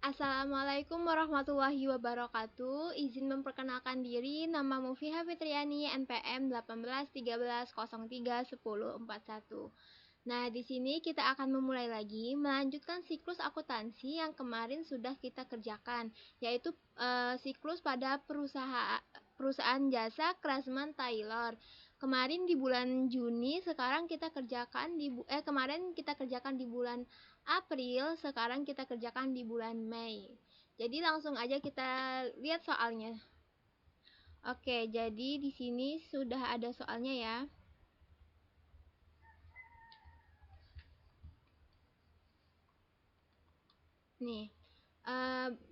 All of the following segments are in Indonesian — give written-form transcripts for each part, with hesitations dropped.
Assalamualaikum warahmatullahi wabarakatuh. Izin memperkenalkan diri, nama Mufiha Fitriani, NPM 1813031041. Nah, di sini kita akan memulai lagi melanjutkan siklus akuntansi yang kemarin sudah kita kerjakan, yaitu siklus pada perusahaan jasa Craftsman Tailor. Kemarin di bulan Juni, sekarang kita kerjakan kemarin kita kerjakan di bulan April, sekarang kita kerjakan di bulan Mei. Jadi langsung aja kita lihat soalnya. Oke, jadi di sini sudah ada soalnya ya. Nih,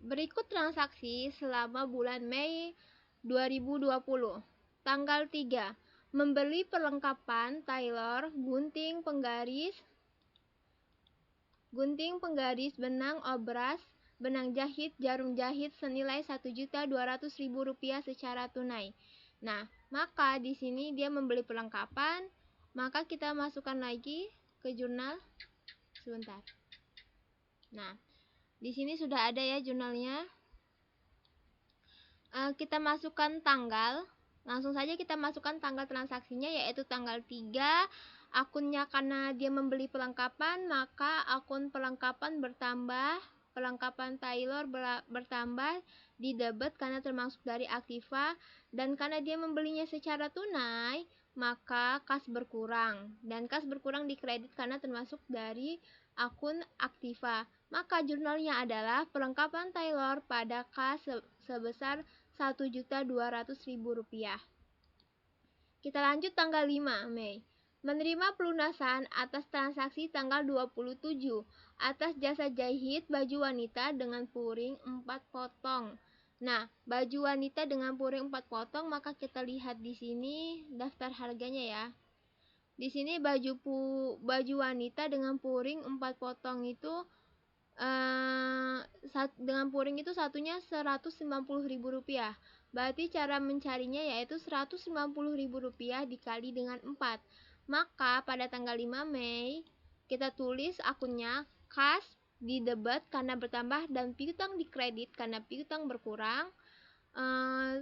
berikut transaksi selama bulan Mei 2020. Tanggal 3, membeli perlengkapan tailor, gunting penggaris, benang obras, benang jahit, jarum jahit senilai Rp1.200.000 secara tunai. Nah, maka di sini dia membeli perlengkapan, maka kita masukkan lagi ke jurnal. Sebentar. Nah, di sini sudah ada ya jurnalnya. Kita masukkan tanggal. Langsung saja kita masukkan tanggal transaksinya, yaitu tanggal 3. Akunnya karena dia membeli perlengkapan, maka akun perlengkapan bertambah, perlengkapan tailor bertambah di debit karena termasuk dari aktiva, dan karena dia membelinya secara tunai, maka kas berkurang, dan kas berkurang di kredit karena termasuk dari akun aktiva. Maka jurnalnya adalah perlengkapan tailor pada kas sebesar Rp1.200.000. Kita lanjut tanggal 5 Mei. Menerima pelunasan atas transaksi tanggal 27 atas jasa jahit baju wanita dengan puring 4 potong. Nah, baju wanita dengan puring 4 potong, maka kita lihat di sini daftar harganya ya. Di sini baju wanita dengan puring 4 potong itu dengan puring itu satunya Rp190.000. Berarti cara mencarinya yaitu Rp190.000 dikali dengan 4. Maka pada tanggal 5 Mei kita tulis akunnya kas di debit karena bertambah dan piutang di kredit karena piutang berkurang,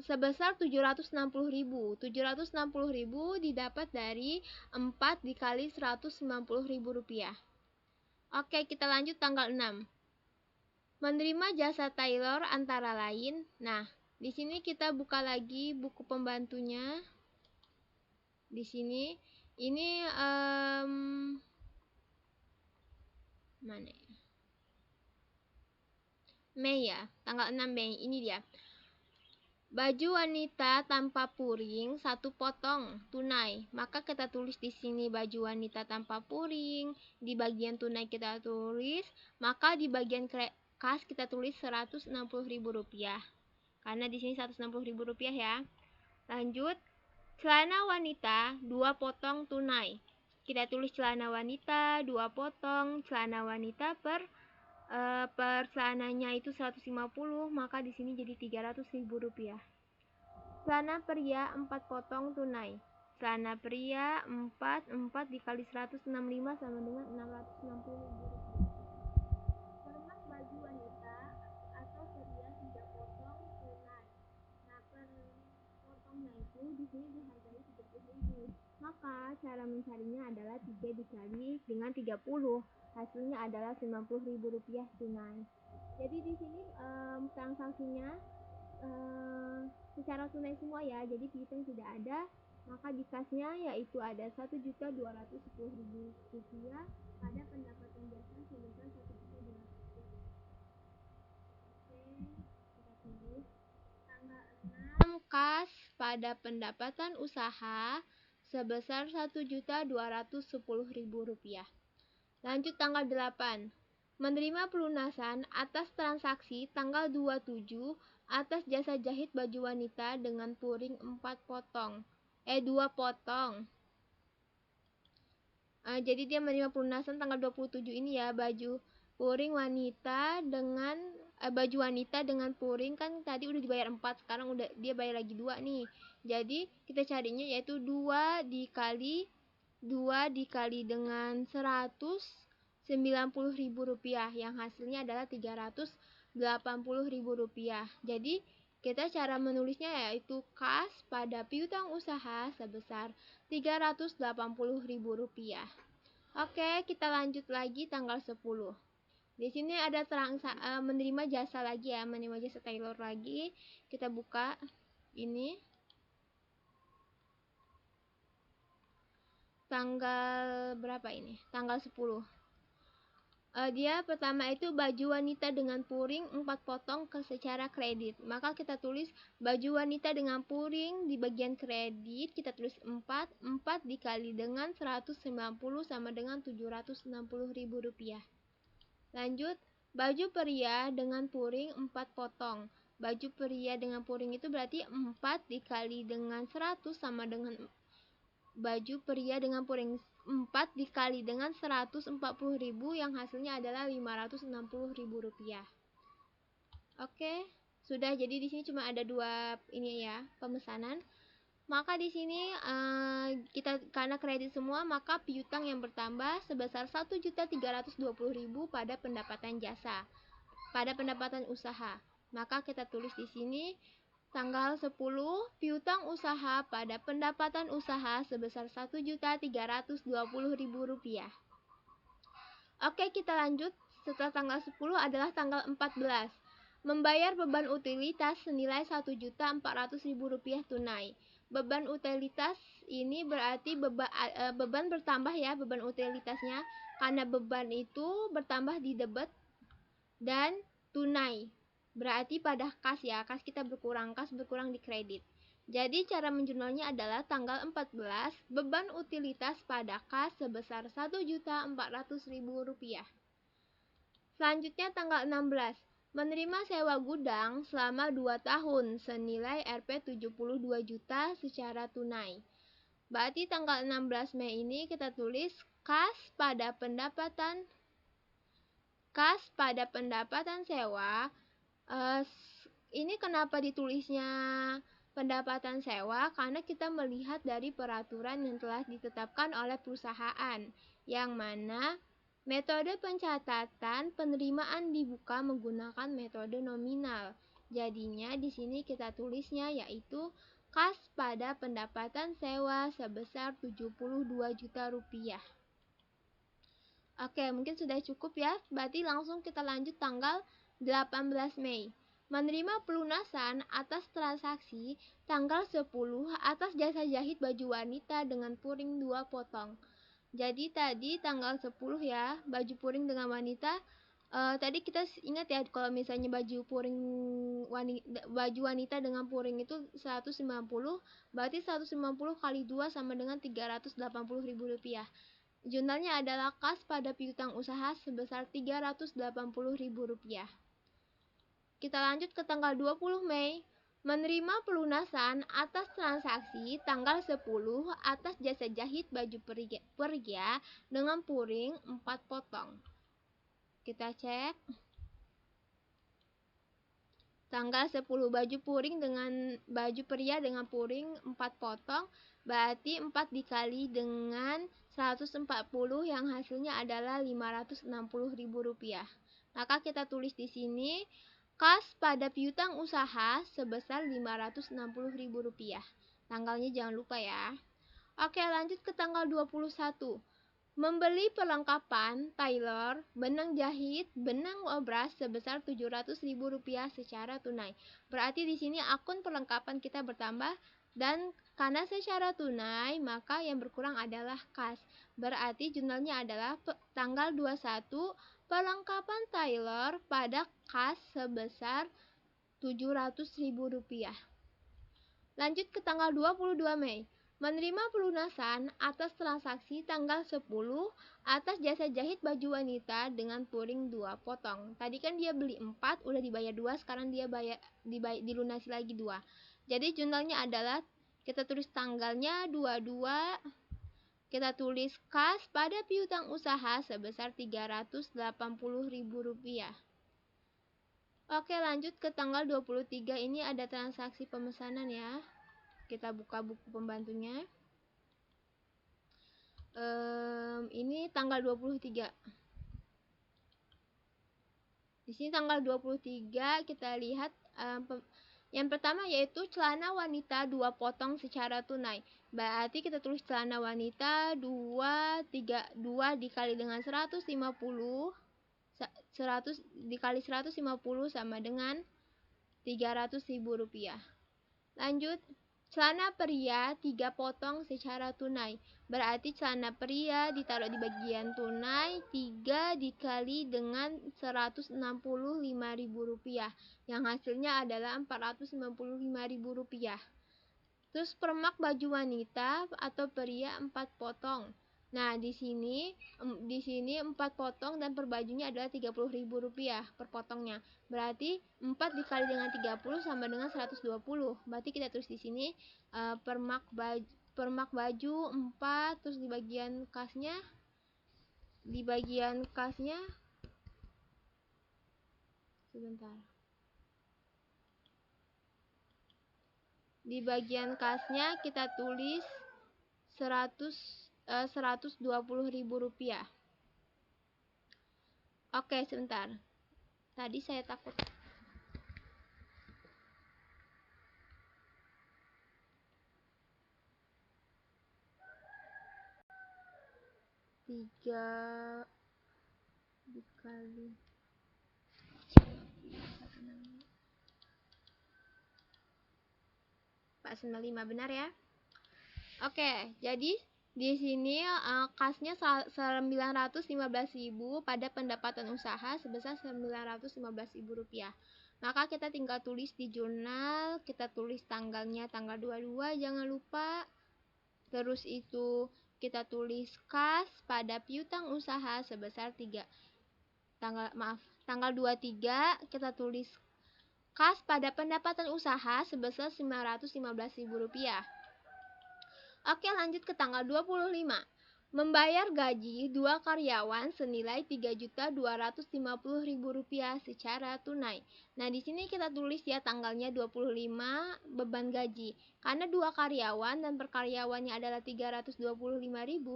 sebesar Rp760.000. Rp760.000 didapat dari 4 dikali Rp190.000. Oke, kita lanjut tanggal 6. Menerima jasa tailor antara lain. Nah, di sini kita buka lagi buku pembantunya. Di sini ini mana ya? Mei ya, tanggal 6 Mei. Ini dia. Baju wanita tanpa puring 1 potong tunai. Maka kita tulis di sini baju wanita tanpa puring, di bagian tunai kita tulis, maka di bagian kas kita tulis Rp160.000. Karena di sini Rp160.000 ya. Lanjut, celana wanita 2 potong tunai. Kita tulis celana wanita 2 potong, celana wanita per celananya itu 150, maka di sini jadi Rp300.000. Celana pria 4 potong tunai. Celana pria 4 dikali 165 sama dengan Rp660.000. Permak baju wanita atau pria 3 potong tunai. Nah, per potongnya itu di sini dihargai Rp30.000. Maka cara mencarinya adalah 3 dikali dengan 30. Hasilnya adalah Rp90.000 tunai. Jadi di sini transaksinya secara tunai semua ya, jadi piutang tidak ada. Maka di kasnya yaitu ada Rp1.210.000 pada pendapatan jasa sebesar Rp1.200.000. Oke, kita tulis tanggal 6 kas pada pendapatan usaha sebesar Rp1.210.000. Lanjut tanggal 8. Menerima pelunasan atas transaksi tanggal 27 atas jasa jahit baju wanita dengan puring 2 potong. Jadi dia menerima pelunasan tanggal 27 ini ya, baju puring wanita dengan baju wanita dengan puring kan tadi udah dibayar 4, sekarang udah dia bayar lagi 2 nih. Jadi kita carinya yaitu 2 dikali dengan Rp190.000 yang hasilnya adalah Rp300.000. Rp480.000. Jadi kita cara menulisnya yaitu kas pada piutang usaha sebesar Rp380.000. Oke, kita lanjut lagi tanggal 10. Di sini ada menerima jasa lagi ya, menerima jasa tailor lagi. Kita buka ini. Tanggal berapa ini? Tanggal 10. Dia pertama itu baju wanita dengan puring 4 potong secara kredit. Maka kita tulis baju wanita dengan puring di bagian kredit, kita tulis 4 dikali dengan 190 sama dengan Rp760.000. Lanjut, baju pria dengan puring 4 potong. Baju pria dengan puring itu berarti 4 dikali dengan 100 sama dengan baju pria dengan puring 4 dikali dengan 140.000 yang hasilnya adalah Rp560.000. Oke, sudah. Jadi di sini cuma ada 2 ini ya, pemesanan. Maka di sini kita karena kredit semua, maka piutang yang bertambah sebesar Rp1.320.000 pada pendapatan jasa, pada pendapatan usaha. Maka kita tulis di sini tanggal 10, piutang usaha pada pendapatan usaha sebesar Rp1.320.000. Oke, kita lanjut. Setelah tanggal 10 adalah tanggal 14. Membayar beban utilitas senilai Rp1.400.000 tunai. Beban utilitas ini berarti beban bertambah ya, beban utilitasnya. Karena beban itu bertambah di debit dan tunai. Berarti pada kas ya, kas kita berkurang, kas berkurang di kredit. Jadi cara menjurnalnya adalah tanggal 14, beban utilitas pada kas sebesar Rp1.400.000. Selanjutnya tanggal 16, menerima sewa gudang selama 2 tahun senilai Rp72 juta secara tunai. Berarti tanggal 16 Mei ini kita tulis kas pada pendapatan sewa. Ini kenapa ditulisnya pendapatan sewa? Karena kita melihat dari peraturan yang telah ditetapkan oleh perusahaan, yang mana metode pencatatan penerimaan dibuka menggunakan metode nominal. Jadinya di sini kita tulisnya yaitu kas pada pendapatan sewa sebesar Rp72 juta. Oke, mungkin sudah cukup ya. Berarti langsung kita lanjut tanggal 18 Mei. Menerima pelunasan atas transaksi tanggal 10 atas jasa jahit baju wanita dengan puring 2 potong. Jadi tadi tanggal 10 ya, baju puring dengan wanita. Tadi kita ingat ya, kalau misalnya baju wanita dengan puring itu 190, berarti 190 kali 2 sama dengan Rp380.000. Jurnalnya adalah kas pada piutang usaha sebesar Rp380.000. Kita lanjut ke tanggal 20 Mei. Menerima pelunasan atas transaksi tanggal 10 atas jasa jahit baju pria dengan puring 4 potong. Kita cek. Tanggal 10 baju pria dengan puring 4 potong, berarti 4 dikali dengan 140 yang hasilnya adalah Rp560.000. Maka kita tulis di sini kas pada piutang usaha sebesar Rp560.000. Tanggalnya jangan lupa ya. Oke, lanjut ke tanggal 21. Membeli perlengkapan tailor, benang jahit, benang obras sebesar Rp700.000 secara tunai. Berarti di sini akun perlengkapan kita bertambah, dan karena secara tunai maka yang berkurang adalah kas. Berarti jurnalnya adalah tanggal 21, perlengkapan tailor pada kas sebesar Rp700.000. Lanjut ke tanggal 22 Mei. Menerima pelunasan atas transaksi tanggal 10 atas jasa jahit baju wanita dengan puring 2 potong. Tadi kan dia beli 4, udah dibayar 2, sekarang dia dilunasi lagi 2. Jadi jurnalnya adalah kita tulis tanggalnya 22, kita tulis kas pada piutang usaha sebesar Rp380.000. Oke, lanjut ke tanggal 23. Ini ada transaksi pemesanan ya. Kita buka buku pembantunya. Ini tanggal 23. Di Di sini tanggal 23 kita lihat yang pertama yaitu celana wanita 2 potong secara tunai. Berarti kita tulis celana wanita 2 dikali dengan 100 dikali 150 sama dengan Rp300.000. Lanjut, celana pria 3 potong secara tunai. Berarti celana pria ditaruh di bagian tunai 3 dikali dengan Rp165.000, yang hasilnya adalah Rp495.000. Terus permak baju wanita atau pria 4 potong. Nah, di sini 4 potong dan per bajunya adalah Rp30.000 per potongnya. Berarti 4 dikali dengan 30 sama dengan 120. Berarti kita tulis di sini permak baju 4, terus di bagian kasnya sebentar. Di bagian kasnya kita tulis Rp120.000. Oke, sebentar. Tadi saya takut. Tiga dikali 495, benar ya? Oke, jadi di sini kasnya 915.000 pada pendapatan usaha sebesar Rp915.000. Maka kita tinggal tulis di jurnal, kita tulis tanggalnya tanggal 22, jangan lupa. Terus itu kita tulis kas pada piutang usaha sebesar tanggal 23 kita tulis kas pada pendapatan usaha sebesar Rp915.000. Oke, lanjut ke tanggal 25. Membayar gaji 2 karyawan senilai Rp3.250.000 secara tunai. Nah, di sini kita tulis ya tanggalnya 25 beban gaji. Karena 2 karyawan dan per karyawannya adalah Rp325.000,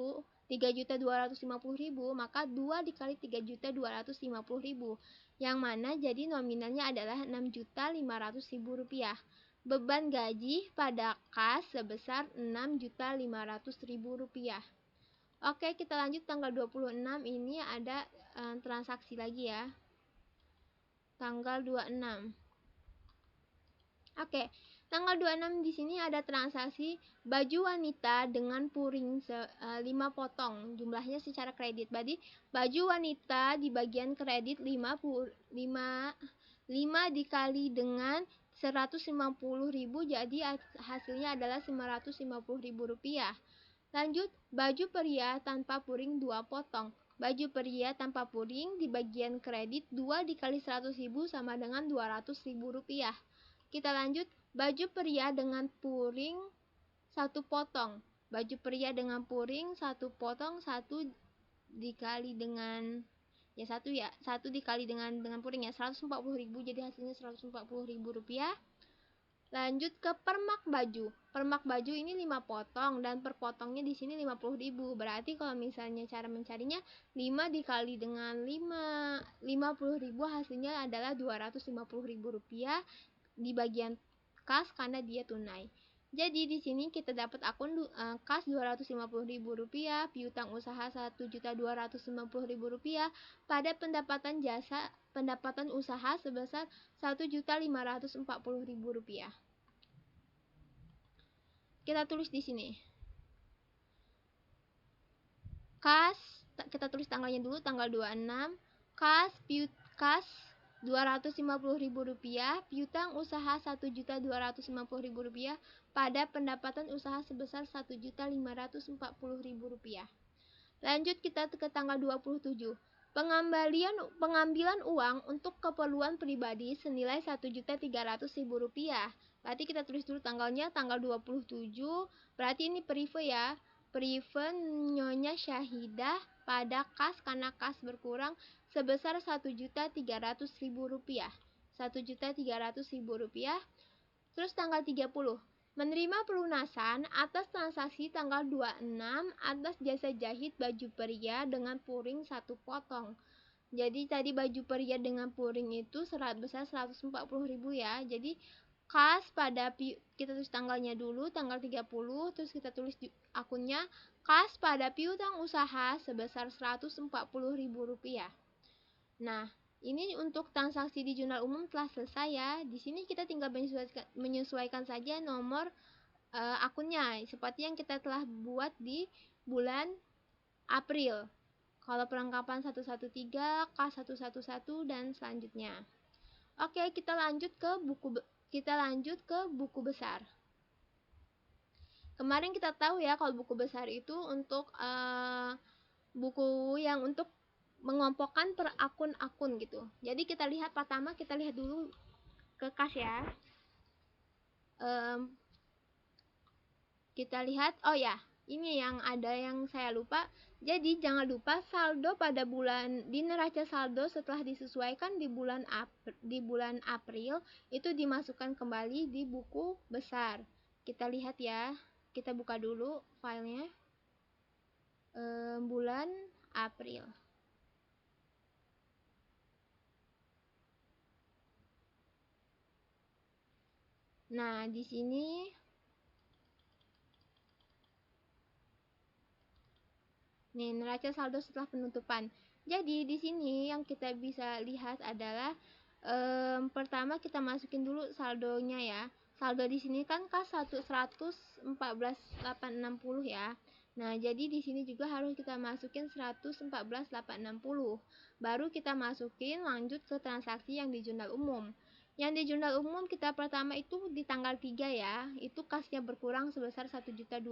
Rp3.250.000, maka 2 dikali Rp3.250.000. Yang mana jadi nominalnya adalah Rp6.500.000. Beban gaji pada kas sebesar Rp6.500.000. Oke, kita lanjut tanggal 26. Ini ada transaksi lagi ya. Tanggal 26. Oke, tanggal 26 di sini ada transaksi baju wanita dengan puring 5 potong. Jumlahnya secara kredit. Berarti baju wanita di bagian kredit 5 dikali dengan Rp150.000, jadi hasilnya adalah Rp950.000. Lanjut, baju pria tanpa puring 2 potong. Baju pria tanpa puring di bagian kredit 2 dikali 100.000 sama dengan Rp200.000. Kita lanjut, baju pria dengan puring 1 potong. Baju pria dengan puring 1 potong, 1 dikali dengan 1 dikali dengan puring ya, Rp140.000, jadi hasilnya Rp140.000. Lanjut ke permak baju. Permak baju ini 5 potong dan per potongnya di sini Rp50.000. Berarti kalau misalnya cara mencarinya 5 dikali dengan 50.000 hasilnya adalah Rp250.000 di bagian kas karena dia tunai. Jadi di sini kita dapat akun kas Rp250.000, piutang usaha Rp1.250.000 pada pendapatan usaha sebesar Rp1.540.000. Kita tulis di sini. Kas, kita tulis tanggalnya dulu, tanggal 26. Kas Rp250.000, piutang usaha Rp1.250.000 pada pendapatan usaha sebesar Rp1.540.000. Lanjut kita ke tanggal 27. Pengambilan uang untuk keperluan pribadi senilai Rp1.300.000. Berarti kita tulis dulu tanggalnya, tanggal 27. Berarti ini prive ya. Prive Nyonya Syahidah pada kas karena kas berkurang sebesar Rp1.300.000. Rp1.300.000. Terus tanggal 30. Menerima pelunasan atas transaksi tanggal 26 atas jasa jahit baju pria dengan puring 1 potong. Jadi tadi baju pria dengan puring itu sebesar 140.000 ya. Jadi kas pada kita tulis tanggalnya dulu, tanggal 30, terus kita tulis akunnya kas pada piutang usaha sebesar 140.000 rupiah. Nah, ini untuk transaksi di jurnal umum telah selesai ya. Di sini kita tinggal menyesuaikan saja nomor akunnya seperti yang kita telah buat di bulan April. Kalau perlengkapan 113, K111 dan selanjutnya. Oke, kita lanjut ke buku besar. Kemarin kita tahu ya kalau buku besar itu untuk buku yang untuk mengelompokkan per akun-akun gitu. Jadi kita lihat pertama, kita lihat dulu ke kas ya. Kita lihat, oh ya, ini yang ada yang saya lupa. Jadi jangan lupa saldo pada bulan di neraca saldo setelah disesuaikan di bulan April itu dimasukkan kembali di buku besar. Kita lihat ya. Kita buka dulu filenya. Bulan April. Nah, di sini nih neraca saldo setelah penutupan. Jadi di sini yang kita bisa lihat adalah pertama kita masukin dulu saldonya ya. Saldo di sini kan kas 114.860 ya. Nah, jadi di sini juga harus kita masukin 114.860. Baru kita masukin lanjut ke transaksi yang di jurnal umum. Yang di jurnal umum kita pertama itu di tanggal 3 ya. Itu kasnya berkurang sebesar 1.200.000.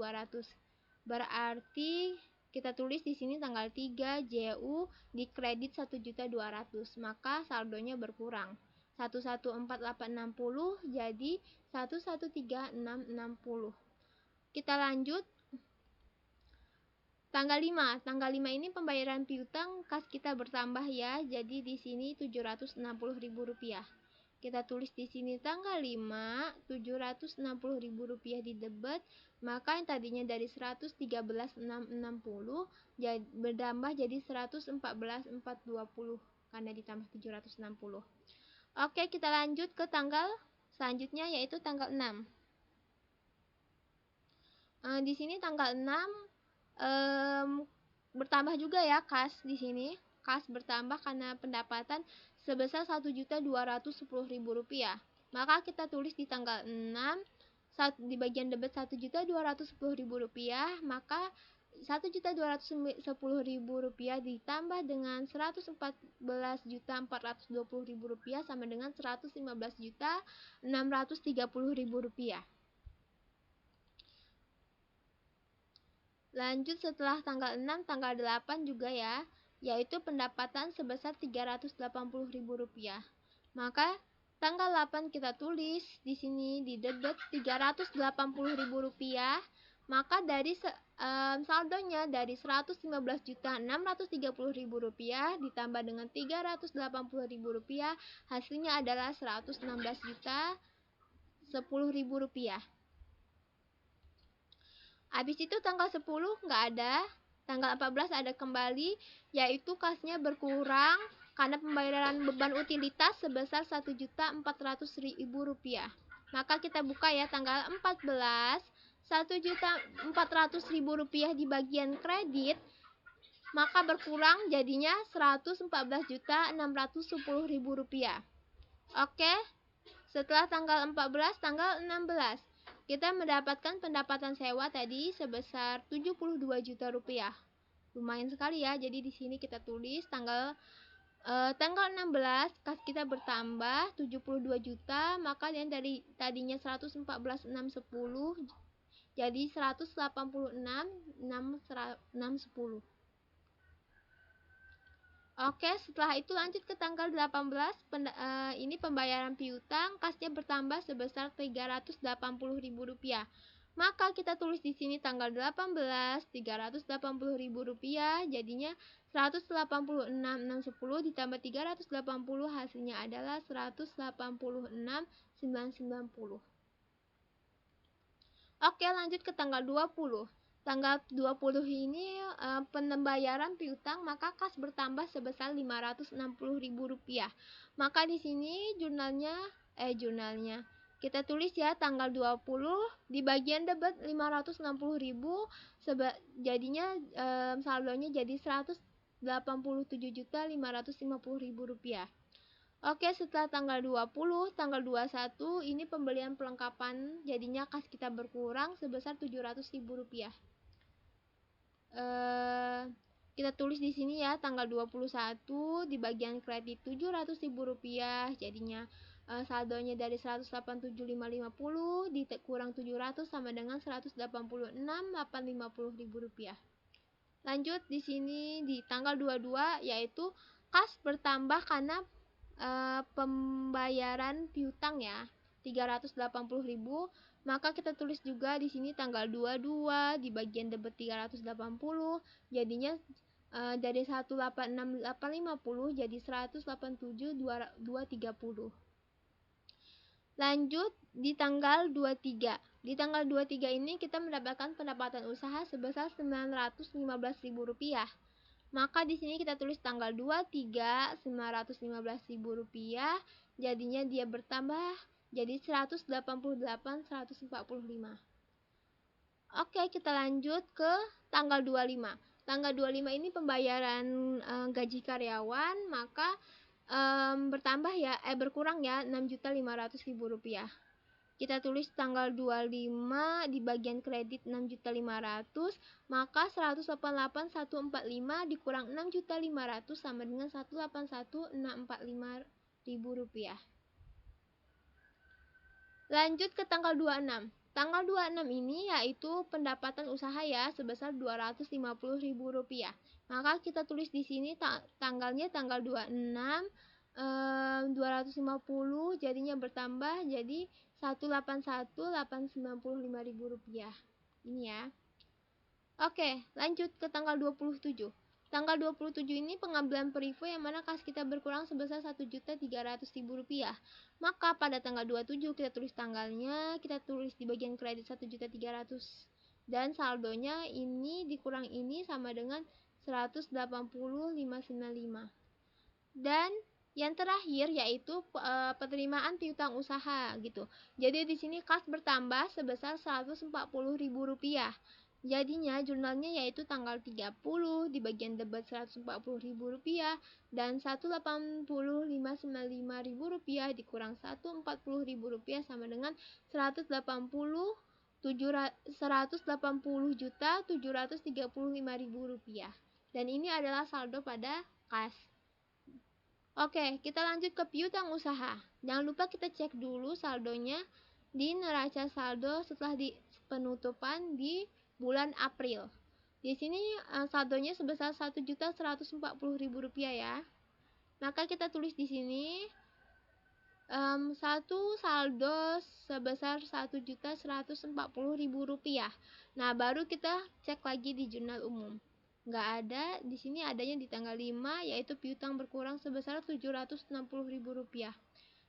Berarti kita tulis di sini tanggal 3 JU di kredit 1.200.000, maka saldonya berkurang. 114.860 jadi 113.660. Kita lanjut. Tanggal 5. Tanggal 5 ini pembayaran piutang kas kita bertambah ya. Jadi di sini Rp760.000. Kita tulis di sini tanggal 5, Rp760.000 di debit, maka yang tadinya dari 113.660 bertambah jadi 114.420 karena ditambah 760. Oke, kita lanjut ke tanggal selanjutnya yaitu tanggal 6. Di sini tanggal 6 bertambah juga ya kas di sini. Kas bertambah karena pendapatan sebesar Rp1.210.000. Maka kita tulis di tanggal 6 di bagian debit Rp1.210.000, maka Rp1.210.000 ditambah dengan Rp114.420.000 sama dengan Rp115.630.000. Lanjut setelah tanggal 6, tanggal 8 juga ya, yaitu pendapatan sebesar Rp380.000. Maka tanggal 8 kita tulis di sini di debit Rp380.000, maka dari saldonya dari Rp115.630.000 ditambah dengan Rp380.000, hasilnya adalah Rp116.010.000. Habis itu tanggal 10 nggak ada, tanggal 14 ada kembali, yaitu kasnya berkurang karena pembayaran beban utilitas sebesar Rp1.400.000. Maka kita buka ya tanggal 14, Rp1.400.000 di bagian kredit, maka berkurang jadinya Rp114.610.000. Oke, setelah tanggal 14, tanggal 16. Kita mendapatkan pendapatan sewa tadi sebesar 72 juta rupiah. Lumayan sekali ya. Jadi di sini kita tulis tanggal 16 kas kita bertambah 72 juta, maka yang dari tadinya 114.610 jadi 186.610. Oke, setelah itu lanjut ke tanggal 18. Ini pembayaran piutang, kasnya bertambah sebesar Rp380.000. Maka kita tulis di sini tanggal 18, Rp380.000, jadinya 186.610 ditambah 380, hasilnya adalah 186.990. Oke, lanjut ke tanggal 20. tanggal 20 ini pembayaran piutang, maka kas bertambah sebesar Rp560.000. Maka di sini jurnalnya kita tulis ya tanggal 20 di bagian debit 560.000, jadinya saldonya jadi Rp187.550.000. Oke, setelah tanggal 20, tanggal 21 ini pembelian perlengkapan, jadinya kas kita berkurang sebesar Rp700.000. Kita tulis di sini ya tanggal 21 di bagian kredit Rp700.000, jadinya saldonya dari 187.550 dikurang 700 sama dengan Rp186.850.000. Lanjut di sini di tanggal 22 yaitu kas bertambah karena pembayaran piutang ya 380.000, maka kita tulis juga di sini tanggal 22 di bagian debit 380, jadinya dari 186.850 jadi 187.230. Lanjut di tanggal 23. Di tanggal 23 ini kita mendapatkan pendapatan usaha sebesar Rp915.000. Maka di sini kita tulis tanggal 23 Rp915.000, jadinya dia bertambah jadi 188.145. Oke, kita lanjut ke tanggal 25. Tanggal 25 ini pembayaran gaji karyawan, maka berkurang ya Rp6.500.000. Kita tulis tanggal 25 di bagian kredit 6.500.000, maka 188.145 dikurang 6.500.000 sama dengan Rp181.645.000. Lanjut ke tanggal 26. Tanggal 26 ini yaitu pendapatan usaha ya sebesar Rp250.000. Maka kita tulis di sini tanggalnya tanggal 26 250, jadinya bertambah jadi Rp181.895.000. Ini ya. Oke, lanjut ke tanggal 27. Tanggal 27 ini pengambilan perivo yang mana kas kita berkurang sebesar Rp1.300.000. Maka pada tanggal 27 kita tulis tanggalnya, kita tulis di bagian kredit 1.300.000 dan saldonya ini dikurang ini sama dengan 180.595. Dan yang terakhir yaitu penerimaan piutang usaha gitu. Jadi di sini kas bertambah sebesar Rp140.000. Jadinya jurnalnya yaitu tanggal 30 di bagian debit Rp140.000 dan Rp180.595.000 dikurang Rp140.000 sama dengan Rp180.735.000. Dan ini adalah saldo pada kas. Oke, kita lanjut ke piutang usaha. Jangan lupa kita cek dulu saldonya di neraca saldo setelah di penutupan di bulan April. Di sini saldonya sebesar Rp1.140.000 ya. Maka kita tulis di sini satu saldo sebesar Rp1.140.000. Nah, baru kita cek lagi di jurnal umum. Nggak ada, di sini adanya di tanggal 5 yaitu piutang berkurang sebesar Rp760.000.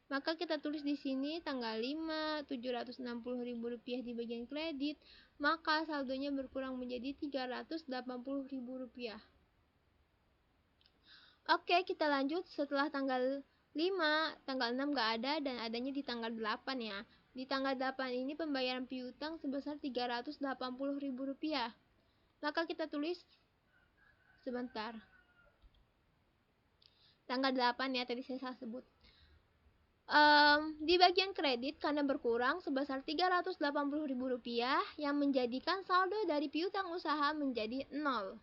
Maka kita tulis di sini tanggal 5 Rp760.000 di bagian kredit, maka saldonya berkurang menjadi Rp380.000. Oke, kita lanjut setelah tanggal 5, tanggal 6 nggak ada dan adanya di tanggal 8 ya. Di tanggal 8 ini pembayaran piutang sebesar Rp380.000. Maka kita tulis sebentar. Tanggal 8 ya, tadi saya salah sebut. Di bagian kredit karena berkurang sebesar Rp380.000 yang menjadikan saldo dari piutang usaha menjadi 0.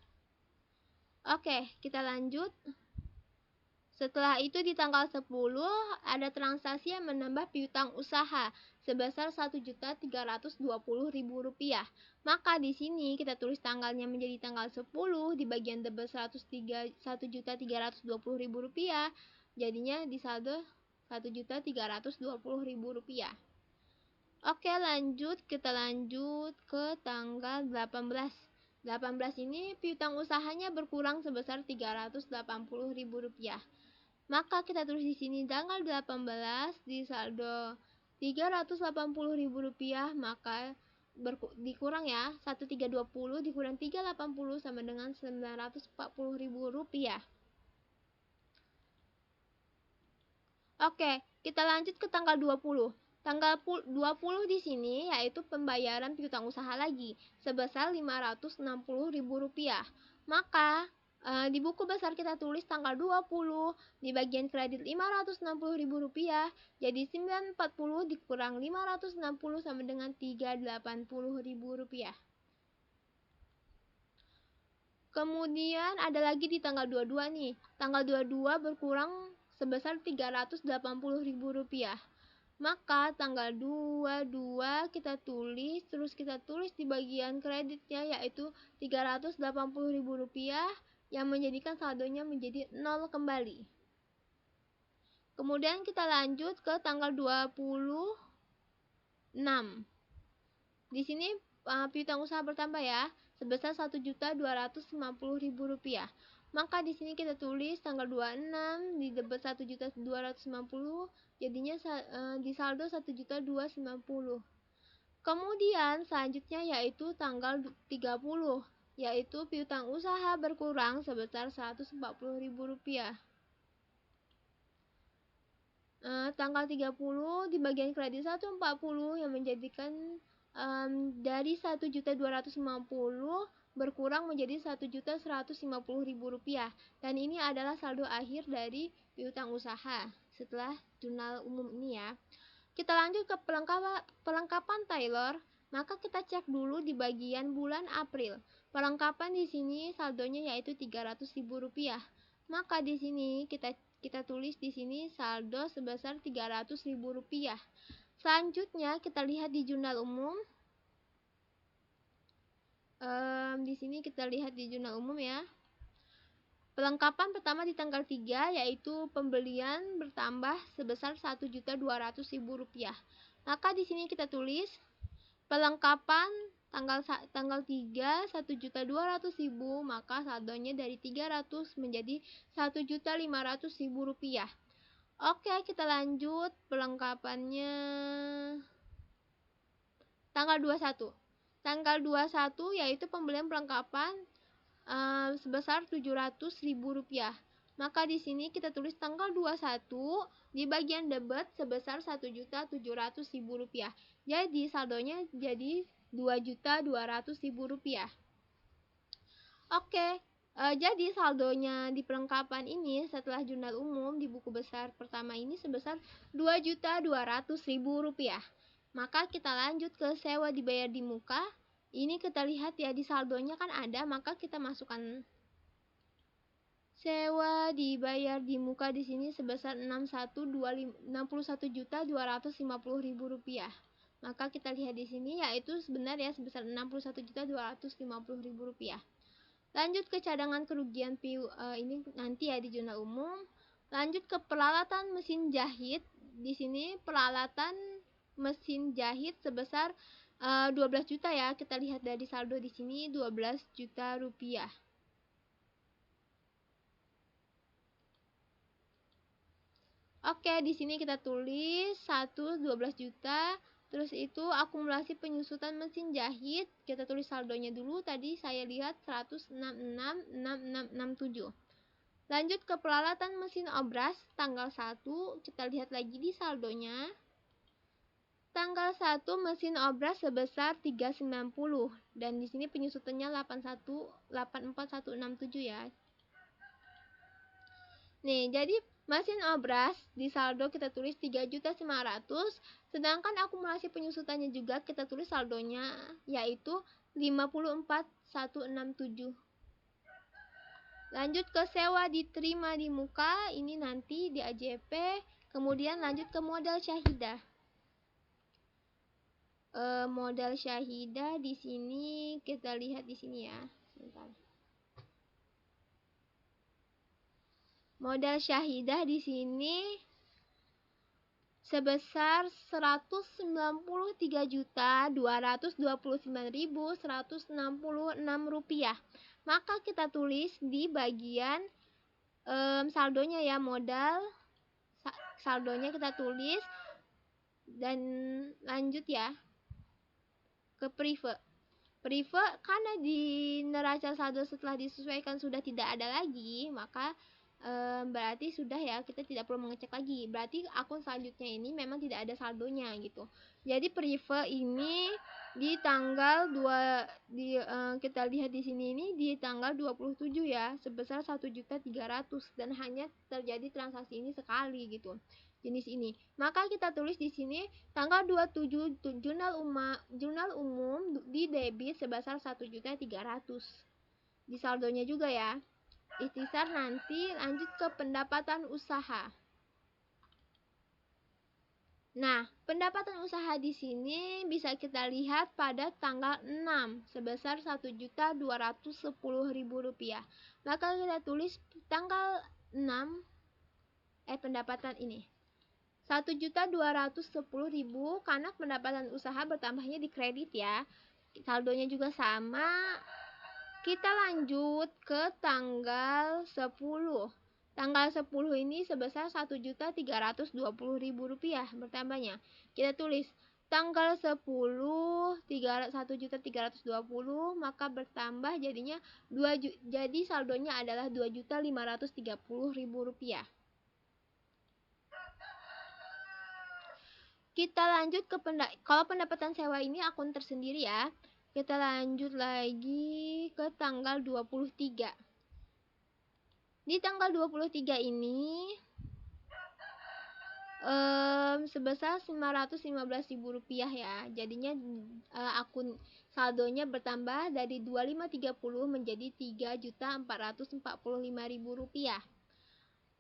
Oke, kita lanjut. Setelah itu di tanggal 10 ada transaksi yang menambah piutang usaha sebesar Rp1.320.000. Maka di sini kita tulis tanggalnya menjadi tanggal 10 di bagian debit Rp1.320.000. Jadinya di saldo Rp1.320.000. Oke, kita lanjut ke tanggal 18. 18 ini piutang usahanya berkurang sebesar Rp380.000. Maka kita tulis di sini tanggal 18 di saldo Rp380.000, maka dikurang ya, 1320 dikurang 380 sama dengan 940.000 rupiah. Oke, kita lanjut ke tanggal 20. Tanggal 20 di sini yaitu pembayaran piutang usaha lagi sebesar 560.000 rupiah. Maka di buku besar kita tulis tanggal 20 di bagian kredit 560.000 rupiah, jadi 940 dikurang 560 sama dengan 380.000 rupiah. Kemudian ada lagi di tanggal 22 nih. Tanggal 22 berkurang sebesar 380.000 rupiah. Maka tanggal 22 kita tulis, terus kita tulis di bagian kreditnya yaitu 380.000 rupiah yang menjadikan saldonya menjadi 0 kembali. Kemudian kita lanjut ke tanggal 26. Di sini piutang usaha bertambah ya, sebesar 1.250.000 rupiah. Maka di sini kita tulis tanggal 26 di debit 1.250, jadinya di saldo 1.290. Kemudian selanjutnya yaitu tanggal 30, yaitu piutang usaha berkurang sebesar 140.000 rupiah. Tanggal 30 di bagian kredit 140 yang menjadikan dari 1.250 berkurang menjadi 1.150.000 rupiah, dan ini adalah saldo akhir dari piutang usaha setelah jurnal umum ini ya. Kita lanjut ke perlengkapan Taylor. Maka kita cek dulu di bagian bulan April. Perlengkapan di sini saldonya yaitu 300.000 rupiah. Maka di sini kita tulis di sini saldo sebesar 300.000 rupiah. Selanjutnya kita lihat di jurnal umum. Di sini kita lihat di jurnal umum ya. Perlengkapan pertama di tanggal 3 yaitu pembelian bertambah sebesar 1.200.000 rupiah. Maka di sini kita tulis perlengkapan tanggal 3 1.200.000, maka saldonya dari 300 menjadi 1.500.000 rupiah. Oke, kita lanjut perlengkapannya tanggal 21. Tanggal 21 yaitu pembelian perlengkapan sebesar 700.000 rupiah. Maka di sini kita tulis tanggal 21 di bagian debit sebesar 1.700.000 rupiah. Jadi saldonya jadi 2.200.000 rupiah. Oke, jadi saldonya di perlengkapan ini setelah jurnal umum di buku besar pertama ini sebesar 2.200.000 rupiah. Maka kita lanjut ke sewa dibayar di muka. Ini kita lihat ya di saldonya kan ada, maka kita masukkan sewa dibayar di muka di sini sebesar 61.250.000 rupiah. Maka kita lihat di sini yaitu sebenarnya sebesar 61.250.000 rupiah. Lanjut ke cadangan kerugian ini nanti ya di jurnal umum. Lanjut ke peralatan mesin jahit. Di sini peralatan mesin jahit sebesar 12 juta ya. Kita lihat dari saldo di sini 12 juta rupiah. Oke, di sini kita tulis 12 juta. Terus itu akumulasi penyusutan mesin jahit, kita tulis saldonya dulu. Tadi saya lihat 166.6667. Lanjut ke peralatan mesin obras tanggal 1, kita lihat lagi di saldonya. Tanggal 1 mesin obras sebesar 390 dan di sini penyusutannya 84167 ya. Nih, jadi mesin obras di saldo kita tulis 3.900, sedangkan akumulasi penyusutannya juga kita tulis saldonya yaitu 54.167. Lanjut ke sewa diterima di muka, ini nanti di AJP. Kemudian lanjut ke modal syahidah. Modal syahidah di sini kita lihat di sini ya. Sebentar. Modal syahidah di sini sebesar 193.229.166 rupiah. Maka kita tulis di bagian saldonya ya, modal saldonya kita tulis dan lanjut ya. ke prive. Prive karena di neraca saldo setelah disesuaikan sudah tidak ada lagi, maka berarti sudah ya, kita tidak perlu mengecek lagi. Berarti akun selanjutnya ini memang tidak ada saldonya gitu. Jadi prive ini di tanggal 2 kita lihat di sini ini di tanggal 27 ya, sebesar 1.300.000 dan hanya terjadi transaksi ini sekali gitu. Jenis ini. Maka kita tulis di sini tanggal 27 jurnal umum di debit sebesar 1.300.000. Di saldonya juga ya. Ikhtisar nanti lanjut ke pendapatan usaha. Nah, pendapatan usaha di sini bisa kita lihat pada tanggal 6 sebesar Rp1.210.000. Maka kita tulis tanggal 6 pendapatan ini. 1.210.000 karena pendapatan usaha bertambahnya di kredit ya. Saldonya juga sama. Kita lanjut ke tanggal 10. Tanggal 10 ini sebesar Rp1.320.000 bertambahnya. Kita tulis tanggal 10 1.320, maka bertambah jadinya jadi saldonya adalah Rp2.530.000. Kita lanjut ke kalau pendapatan sewa ini akun tersendiri ya. Kita lanjut lagi ke tanggal 23. Di tanggal 23 ini sebesar Rp515.000 ya. Jadinya akun saldonya bertambah dari 2530 menjadi Rp3.445.000.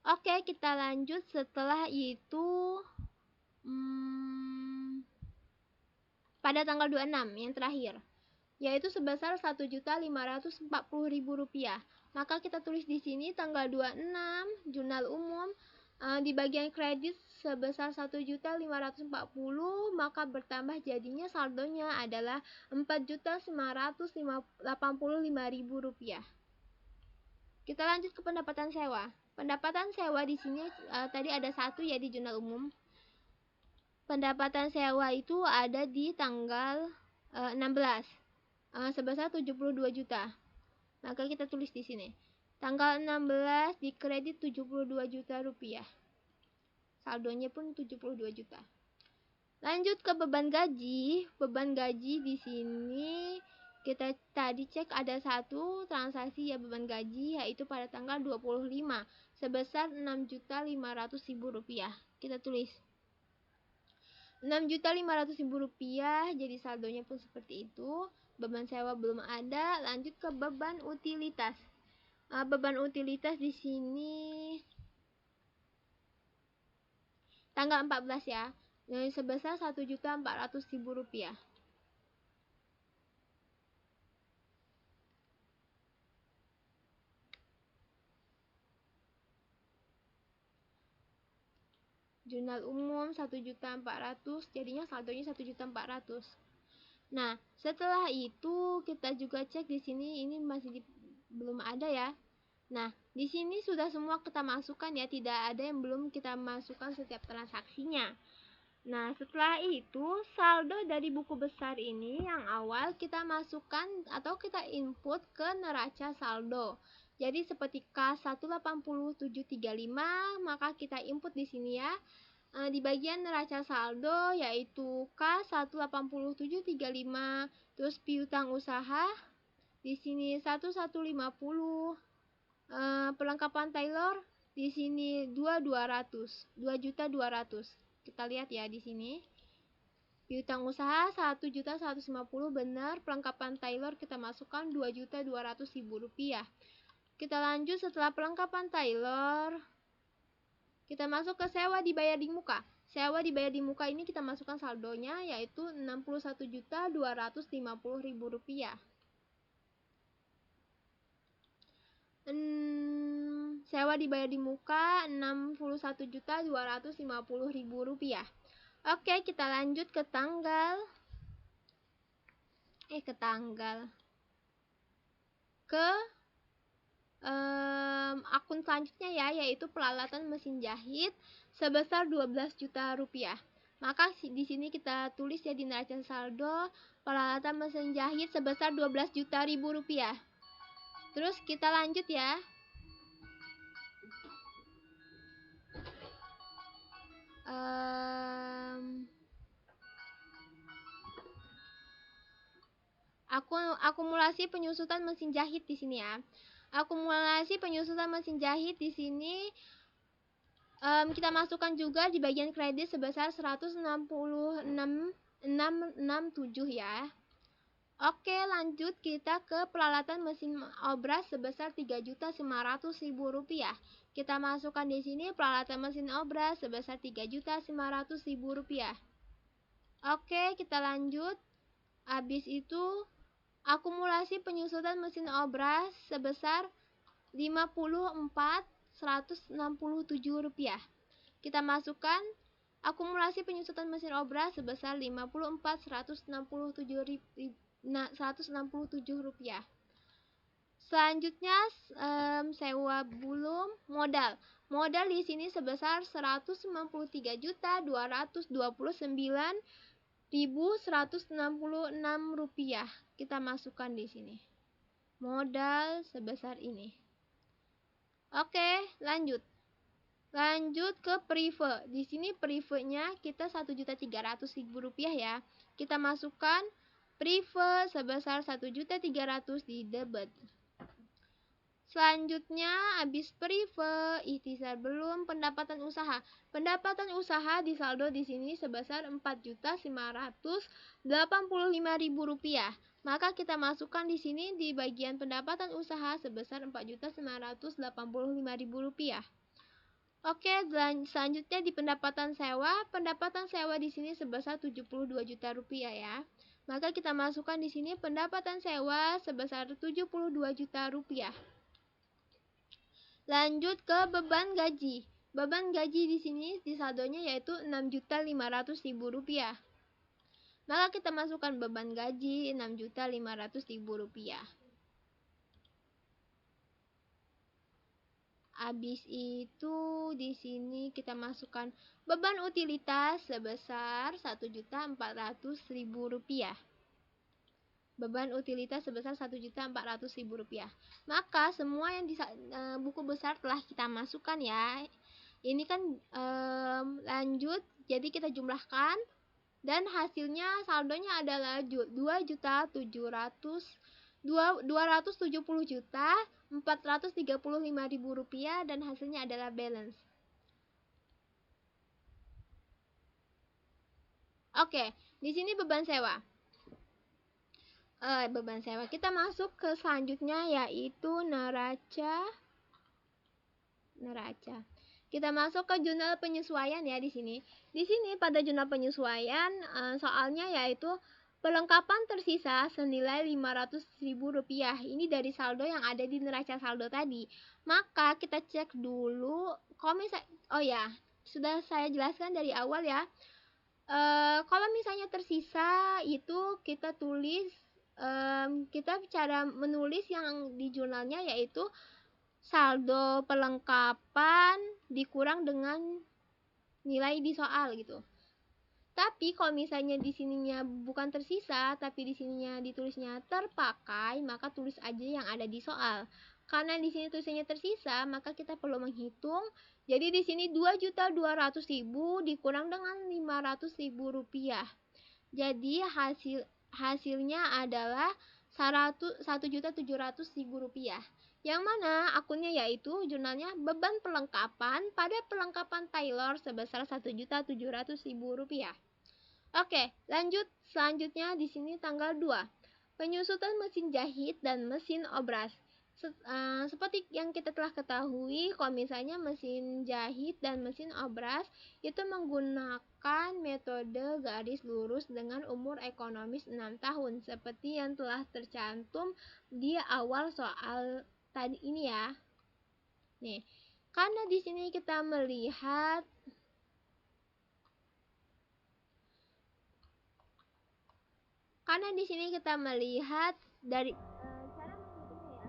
Oke, kita lanjut setelah itu pada tanggal 26 yang terakhir, yaitu sebesar Rp1.540.000. Maka kita tulis di sini tanggal 26 jurnal umum di bagian kredit sebesar Rp1.540.000, maka bertambah jadinya saldonya adalah Rp4.985.000. Kita lanjut ke pendapatan sewa. Pendapatan sewa di sini tadi ada satu ya di jurnal umum. Pendapatan sewa itu ada di tanggal 16 sebesar 72 juta. Maka kita tulis di sini. Tanggal 16 di kredit 72 juta rupiah. Saldonya pun 72 juta. Lanjut ke beban gaji. Beban gaji di sini kita tadi cek ada satu transaksi ya beban gaji, yaitu pada tanggal 25 sebesar Rp6.500.000. Kita tulis Rp6.500.000, jadi saldonya pun seperti itu. Beban sewa belum ada. Lanjut ke beban utilitas. Beban utilitas di sini tanggal 14 ya, sebesar Rp1.400.000. Jurnal umum 1.400.000, jadinya saldonya 1.400.000. Nah, setelah itu kita juga cek di sini ini masih belum ada ya. Nah, di sini sudah semua kita masukkan ya, tidak ada yang belum kita masukkan setiap transaksinya. Nah, setelah itu saldo dari buku besar ini yang awal kita masukkan atau kita input ke neraca saldo. Jadi seperti K18735, maka kita input di sini ya. Di bagian neraca saldo yaitu K18735, terus piutang usaha di sini 1150. Perlengkapan Taylor di sini 2.200. Kita lihat ya di sini. Piutang usaha 1.150 benar, perlengkapan Taylor kita masukkan Rp2.200.000. Kita lanjut setelah perlengkapan Taylor, kita masuk ke sewa dibayar di muka. Sewa dibayar di muka ini kita masukkan saldonya yaitu Rp61.250.000. Sewa dibayar di muka Rp61.250.000. Oke, kita lanjut ke tanggal akun selanjutnya ya, yaitu peralatan mesin jahit sebesar Rp12 juta. Maka di sini kita tulis ya di neraca saldo peralatan mesin jahit sebesar 12 juta ribu rupiah. Terus kita lanjut ya. Akumulasi penyusutan mesin jahit di sini ya. Akumulasi penyusutan mesin jahit di sini kita masukkan juga di bagian kredit sebesar 166.667 ya. Oke, lanjut kita ke peralatan mesin obras sebesar 3.900.000 rupiah. Kita masukkan di sini peralatan mesin obras sebesar 3.900.000 rupiah. Oke, kita lanjut. Habis itu akumulasi penyusutan mesin obras sebesar 54.167 rupiah. Kita masukkan akumulasi penyusutan mesin obras sebesar 54.167 rupiah. Selanjutnya sewa belum modal. Modal di sini sebesar 193.229.166 rupiah. Kita masukkan di sini. Modal sebesar ini. Oke, lanjut. Lanjut ke prive. Di sini privenya kita 1.300.000 rupiah ya. Kita masukkan prive sebesar 1.300.000 di debit. Selanjutnya habis prive, ikhtisar belum pendapatan usaha. Pendapatan usaha di saldo di sini sebesar 4.985.000 rupiah. Maka kita masukkan di sini di bagian pendapatan usaha sebesar 4.985.000 rupiah. Oke, selanjutnya di pendapatan sewa. Pendapatan sewa di sini sebesar 72 juta rupiah ya. Maka kita masukkan di sini pendapatan sewa sebesar 72 juta rupiah. Lanjut ke beban gaji. Beban gaji di sini di saldonya yaitu 6.500.000 rupiah. Maka kita masukkan beban gaji 6.500.000 rupiah. Habis itu di sini kita masukkan beban utilitas sebesar 1.400.000 rupiah. Beban utilitas sebesar 1.400.000 rupiah. Maka semua yang di buku besar telah kita masukkan ya. Ini kan lanjut, jadi kita jumlahkan dan hasilnya saldonya adalah 2.270.435.000 rupiah dan hasilnya adalah balance. Oke, di sini beban sewa. Kita masuk ke selanjutnya yaitu neraca. Kita masuk ke jurnal penyesuaian ya di sini. Di sini pada jurnal penyesuaian soalnya yaitu perlengkapan tersisa senilai 500.000 rupiah. Ini dari saldo yang ada di neraca saldo tadi. Maka kita cek dulu sudah saya jelaskan dari awal ya. Kalau misalnya tersisa itu kita tulis kita cara menulis yang di jurnalnya yaitu saldo perlengkapan dikurang dengan nilai di soal gitu. Tapi kalau misalnya di sininya bukan tersisa tapi di sininya ditulisnya terpakai, maka tulis aja yang ada di soal. Karena di sini tulisannya tersisa, maka kita perlu menghitung. Jadi di sini 2.200.000 dikurang dengan 500.000 rupiah. Jadi hasilnya adalah 1.700.000 rupiah. Yang mana akunnya yaitu jurnalnya beban perlengkapan pada perlengkapan Taylor sebesar 1.700.000 rupiah. Oke, lanjut. Selanjutnya di sini tanggal 2. Penyusutan mesin jahit dan mesin obras. Seperti yang kita telah ketahui, kalau misalnya mesin jahit dan mesin obras itu menggunakan metode garis lurus dengan umur ekonomis 6 tahun seperti yang telah tercantum di awal soal tadi ini ya. Nih, karena di sini kita melihat dari cara menghitungnya ya.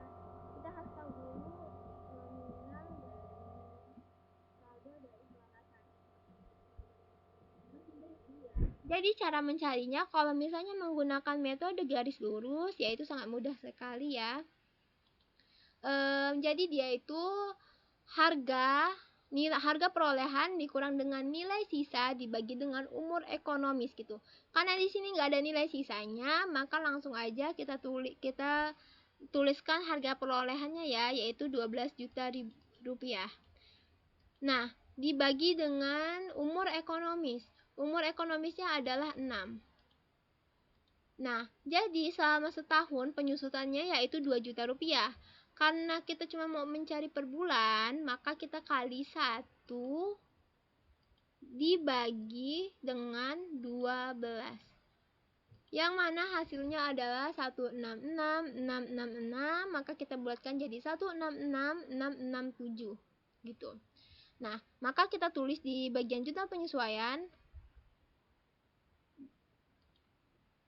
Kita harus tahu dulu nominal dari saldo dari peralatan. Jadi cara mencarinya kalau misalnya menggunakan metode garis lurus, yaitu sangat mudah sekali ya. Jadi dia itu harga perolehan dikurang dengan nilai sisa dibagi dengan umur ekonomis gitu. Karena di sini nggak ada nilai sisanya, maka langsung aja kita tuliskan harga perolehannya ya, yaitu 12 juta rupiah. Nah, dibagi dengan umur ekonomis. Umur ekonomisnya adalah 6. Nah, jadi selama setahun penyusutannya yaitu 2 juta rupiah. Karena kita cuma mau mencari per bulan, maka kita kali 1 dibagi dengan 12. Yang mana hasilnya adalah 166,666, maka kita bulatkan jadi 166,667 gitu. Nah, maka kita tulis di bagian jurnal penyesuaian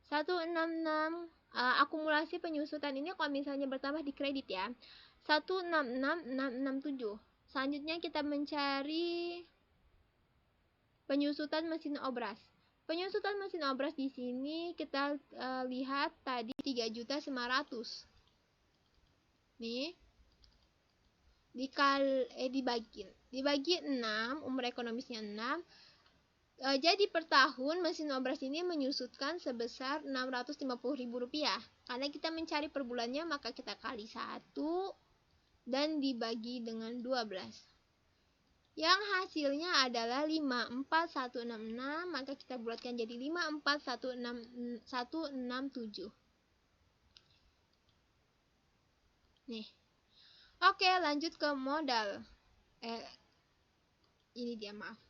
166 akumulasi penyusutan ini kalau misalnya bertambah di kredit ya. 166,667. Selanjutnya kita mencari penyusutan mesin obras. Penyusutan mesin obras di sini kita lihat tadi 3.900.000. Nih. Dibagi 6, umur ekonomisnya 6. Jadi per tahun mesin obras ini menyusutkan sebesar Rp650.000. Karena kita mencari per bulannya, maka kita kali 1 dan dibagi dengan 12. Yang hasilnya adalah 54166, maka kita bulatkan jadi 54167. Nih. Oke, lanjut ke modal. Ini dia, maaf.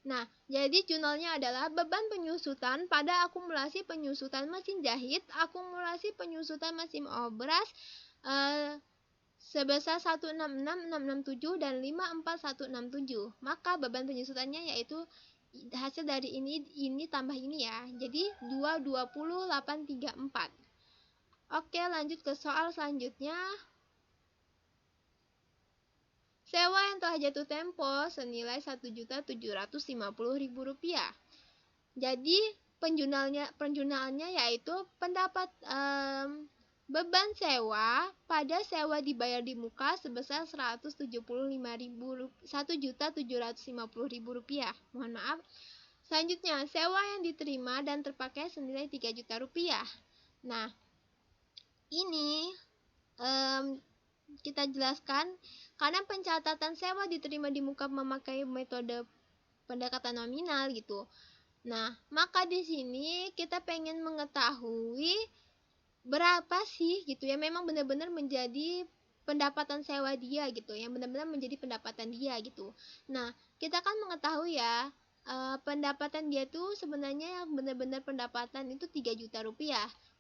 Nah, jadi jurnalnya adalah beban penyusutan pada akumulasi penyusutan mesin jahit, akumulasi penyusutan mesin obras sebesar 166,667 dan 54167. Maka beban penyusutannya yaitu hasil dari ini tambah ini ya. Jadi 220,834. Oke, lanjut ke soal selanjutnya. Sewa yang telah jatuh tempo senilai Rp1.750.000. Jadi penjurnalnya yaitu pendapat beban sewa pada sewa dibayar di muka sebesar Rp1.750.000. Mohon maaf. Selanjutnya, sewa yang diterima dan terpakai senilai Rp3 juta. Nah, ini kita jelaskan karena pencatatan sewa diterima di muka memakai metode pendekatan nominal gitu. Nah, maka di sini kita pengen mengetahui berapa sih gitu ya memang benar-benar menjadi pendapatan sewa dia gitu, yang benar-benar menjadi pendapatan dia gitu. Nah, kita kan mengetahui ya pendapatan dia tuh sebenarnya yang benar-benar pendapatan itu Rp3 juta.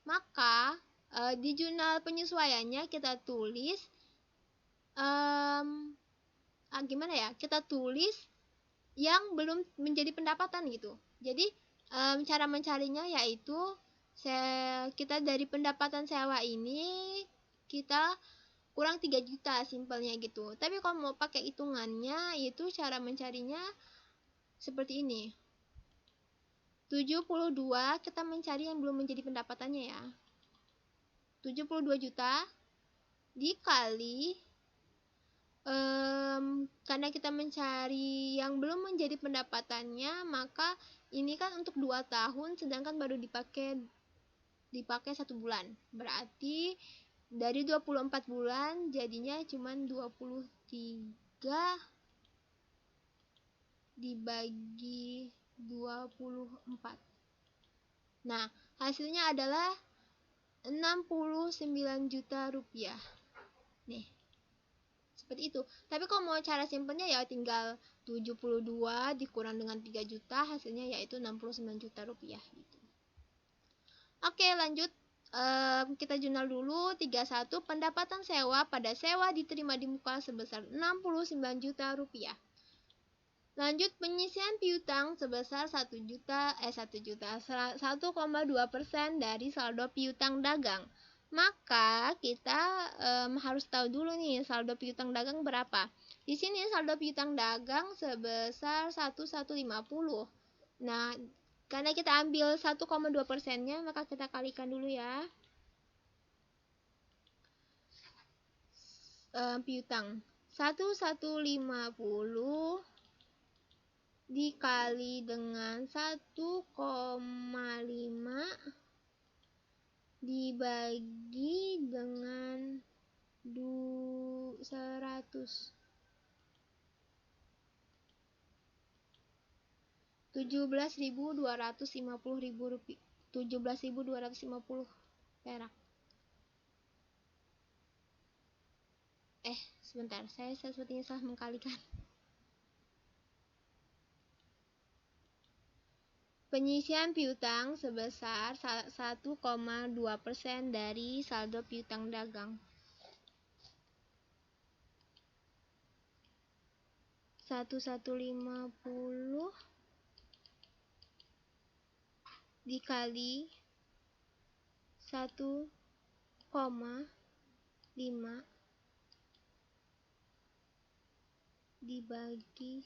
Maka di jurnal penyesuaiannya kita tulis gimana ya, kita tulis yang belum menjadi pendapatan gitu. Jadi cara mencarinya yaitu kita dari pendapatan sewa ini kita kurang 3 juta simpelnya gitu. Tapi kalau mau pakai hitungannya itu cara mencarinya seperti ini. 72 kita mencari yang belum menjadi pendapatannya ya. 72 juta dikali karena kita mencari yang belum menjadi pendapatannya, maka ini kan untuk 2 tahun sedangkan baru dipakai 1 bulan. Berarti dari 24 bulan jadinya cuma 23 dibagi 24. Nah, hasilnya adalah Rp69 juta. Nih. Seperti itu. Tapi kalau mau cara simpelnya ya tinggal 72 dikurang dengan 3 juta, hasilnya yaitu Rp69 juta gitu. Oke, lanjut. Kita jurnal dulu 31 pendapatan sewa pada sewa diterima di muka sebesar Rp69 juta. Lanjut penyisian piutang sebesar 1,2% dari saldo piutang dagang. Maka kita harus tahu dulu nih saldo piutang dagang berapa. Di sini saldo piutang dagang sebesar 1.150. Nah, Karena kita ambil 1,2%-nya, maka kita kalikan dulu ya. Piutang 1150 dikali dengan 1,5 dibagi dengan 100. 17.250 rupiah. 17.250 perak. Sebentar, saya sepertinya salah mengkalikan. Penyisian piutang sebesar 1,2% dari saldo piutang dagang. 1150 dikali 1,5 dibagi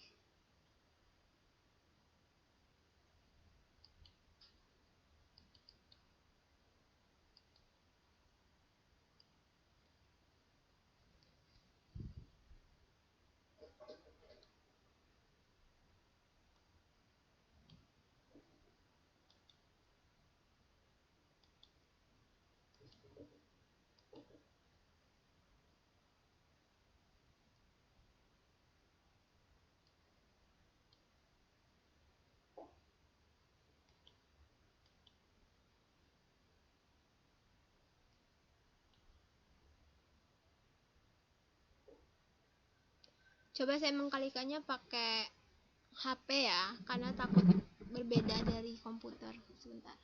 Coba saya mengkalikannya pakai HP ya, karena takut berbeda dari komputer. Sebentar.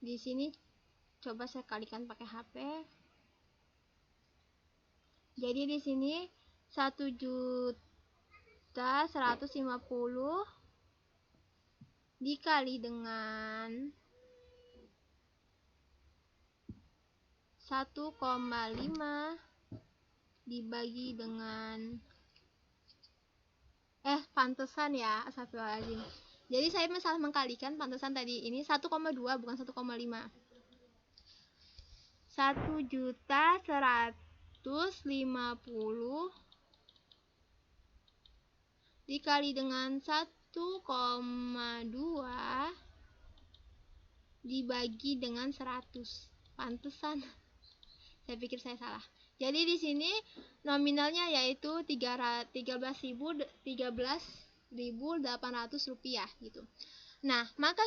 Di sini coba saya kalikan pakai HP. Jadi di sini 1.150 dikali dengan 1,5 dibagi dengan pantesan ya, astagfirullahaladzim. Jadi saya salah mengkalikan, pantesan tadi ini 1,2 bukan 1,5. 1.150 dikali dengan 1,2 dibagi dengan 100. Pantesan. Saya pikir saya salah. Jadi di sini nominalnya yaitu 13.800 rupiah gitu. Nah, maka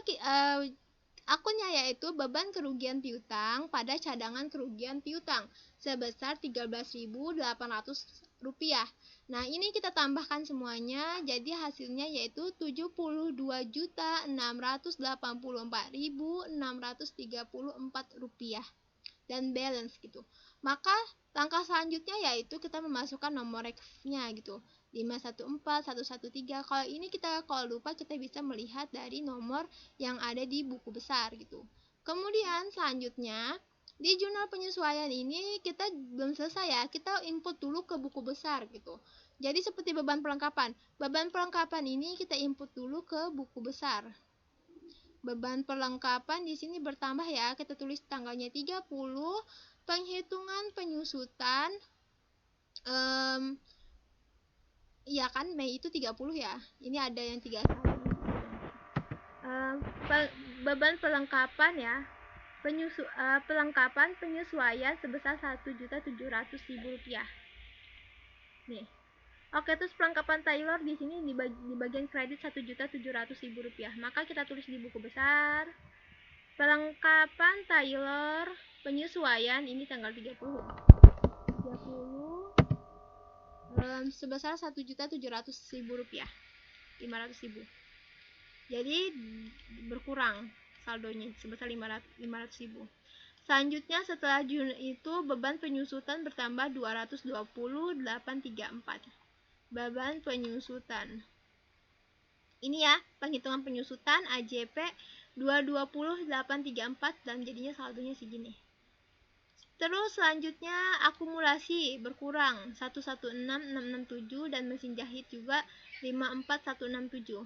akunnya yaitu beban kerugian piutang pada cadangan kerugian piutang sebesar 13.800 rupiah. Nah, ini kita tambahkan semuanya, jadi hasilnya yaitu 72.684.634 rupiah dan balance gitu. Maka langkah selanjutnya yaitu kita memasukkan nomor reknya gitu, 514113. Kalau ini kalau lupa kita bisa melihat dari nomor yang ada di buku besar gitu. Kemudian selanjutnya di jurnal penyesuaian ini kita belum selesai ya, kita input dulu ke buku besar gitu. Jadi seperti beban pelengkapan. Beban pelengkapan ini kita input dulu ke buku besar. Beban perlengkapan di sini bertambah ya, kita tulis tanggalnya 30, penghitungan penyusutan ya kan Mei itu 30 ya. Ini ada yang 31. Beban perlengkapan ya. Perlengkapan penyesuaian sebesar 1.700.000 rupiah. Nih. Oke, terus perlengkapan Taylor di sini di bagian kredit 1.700.000 rupiah. Maka kita tulis di buku besar. Perlengkapan Taylor penyesuaian ini tanggal 30 sebesar 1.700.000 rupiah, 500.000. Jadi berkurang saldonya sebesar 500.000. Selanjutnya setelah Juni itu beban penyusutan bertambah 220.834. beban penyusutan. Ini ya, penghitungan penyusutan AJP 220.834 dan jadinya saldonya segini. Terus selanjutnya akumulasi berkurang 116667 dan mesin jahit juga 54167.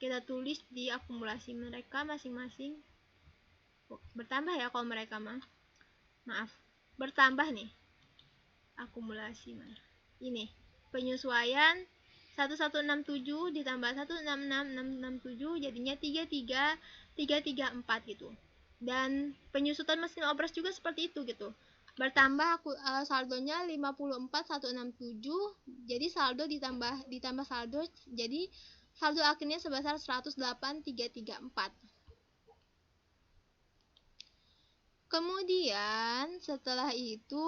Kita tulis di akumulasi mereka masing-masing. Bertambah ya kalau mereka maaf, bertambah nih. Akumulasi mana? Ini penyesuaian 1167 ditambah 166667 jadinya 33334 gitu. Dan penyusutan mesin obras juga seperti itu gitu. Bertambah saldonya 54167, jadi saldo ditambah saldo, jadi saldo akhirnya sebesar 108.334. Kemudian setelah itu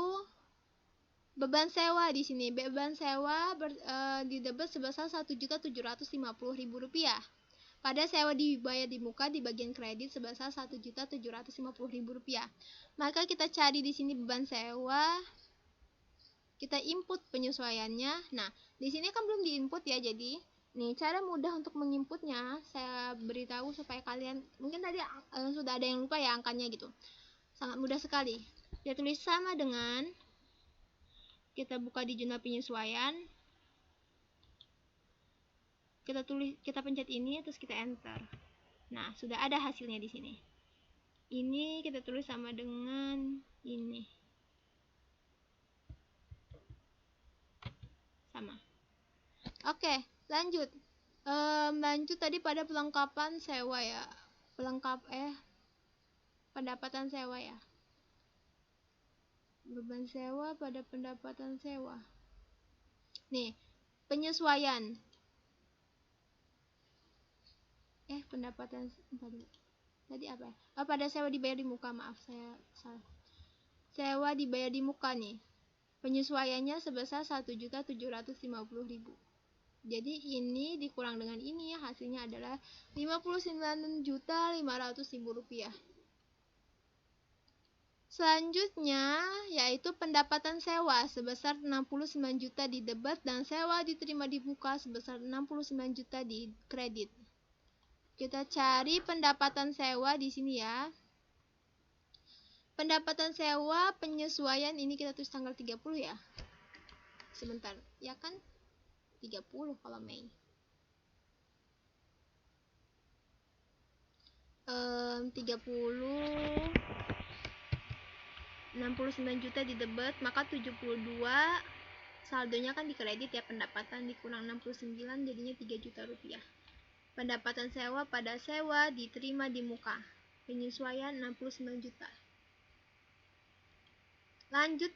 beban sewa di sini. Beban sewa didebet sebesar Rp1.750.000. Pada sewa dibayar di muka di bagian kredit sebesar Rp1.750.000. Maka kita cari di sini beban sewa. Kita input penyesuaiannya. Nah, di sini kan belum diinput ya, jadi nih cara mudah untuk menginputnya saya beritahu supaya kalian mungkin tadi sudah ada yang lupa ya angkanya gitu. Sangat mudah sekali. Dia tulis sama dengan, kita buka di jurnal penyesuaian, kita pencet ini terus kita enter. Nah, sudah ada hasilnya di sini. Ini kita tulis sama dengan ini. Sama. Oke, lanjut. Lanjut tadi pada pelengkapan sewa ya. Pendapatan sewa ya. Beban sewa pada pendapatan sewa. Nih, penyesuaian. Pendapatan tadi apa? Pada sewa dibayar di muka, maaf saya salah. Sewa dibayar di muka nih. Penyesuaiannya sebesar 1.750.000. Jadi ini dikurang dengan ini ya, hasilnya adalah Rp59.500.000. Selanjutnya yaitu pendapatan sewa sebesar 69 juta di debit dan sewa diterima di muka sebesar 69 juta di kredit. Kita cari pendapatan sewa di sini ya. Pendapatan sewa penyesuaian ini kita tulis tanggal 30 ya. Sebentar, ya kan? 30 kalau Mei. 69 juta di debit, maka 72 saldonya kan di kredit ya, pendapatan dikurang 69 jadinya 3 juta rupiah. Pendapatan sewa pada sewa diterima di muka. Penyesuaian 69 juta. Lanjut.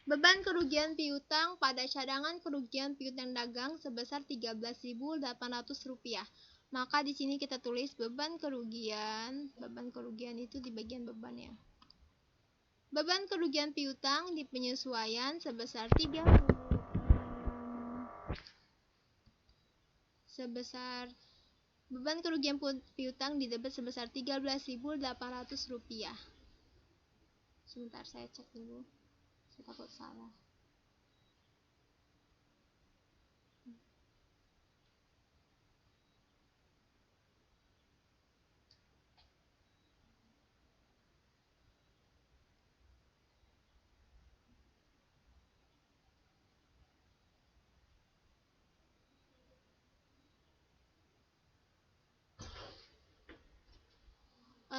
Beban kerugian piutang pada cadangan kerugian piutang dagang sebesar Rp13.800. Maka di sini kita tulis beban kerugian. Beban kerugian itu di bagian beban ya. Beban kerugian piutang di penyesuaian sebesar beban kerugian piutang di debit sebesar Rp13.800. Sebentar saya cek dulu. Saya takut salah.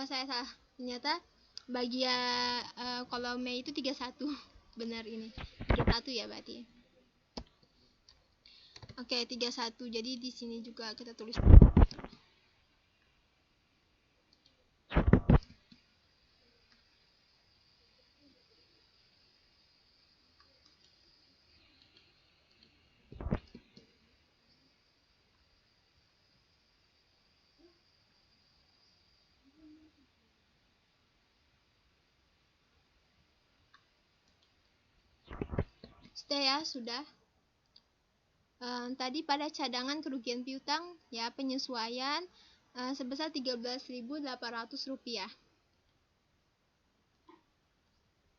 Saya salah. Ternyata bagian kalau Mei itu 31. Benar ini. 31 ya berarti. Oke, 31. Jadi di sini juga kita tulis. Sudah ya, sudah. Tadi pada cadangan kerugian piutang ya, penyesuaian sebesar Rp13.800.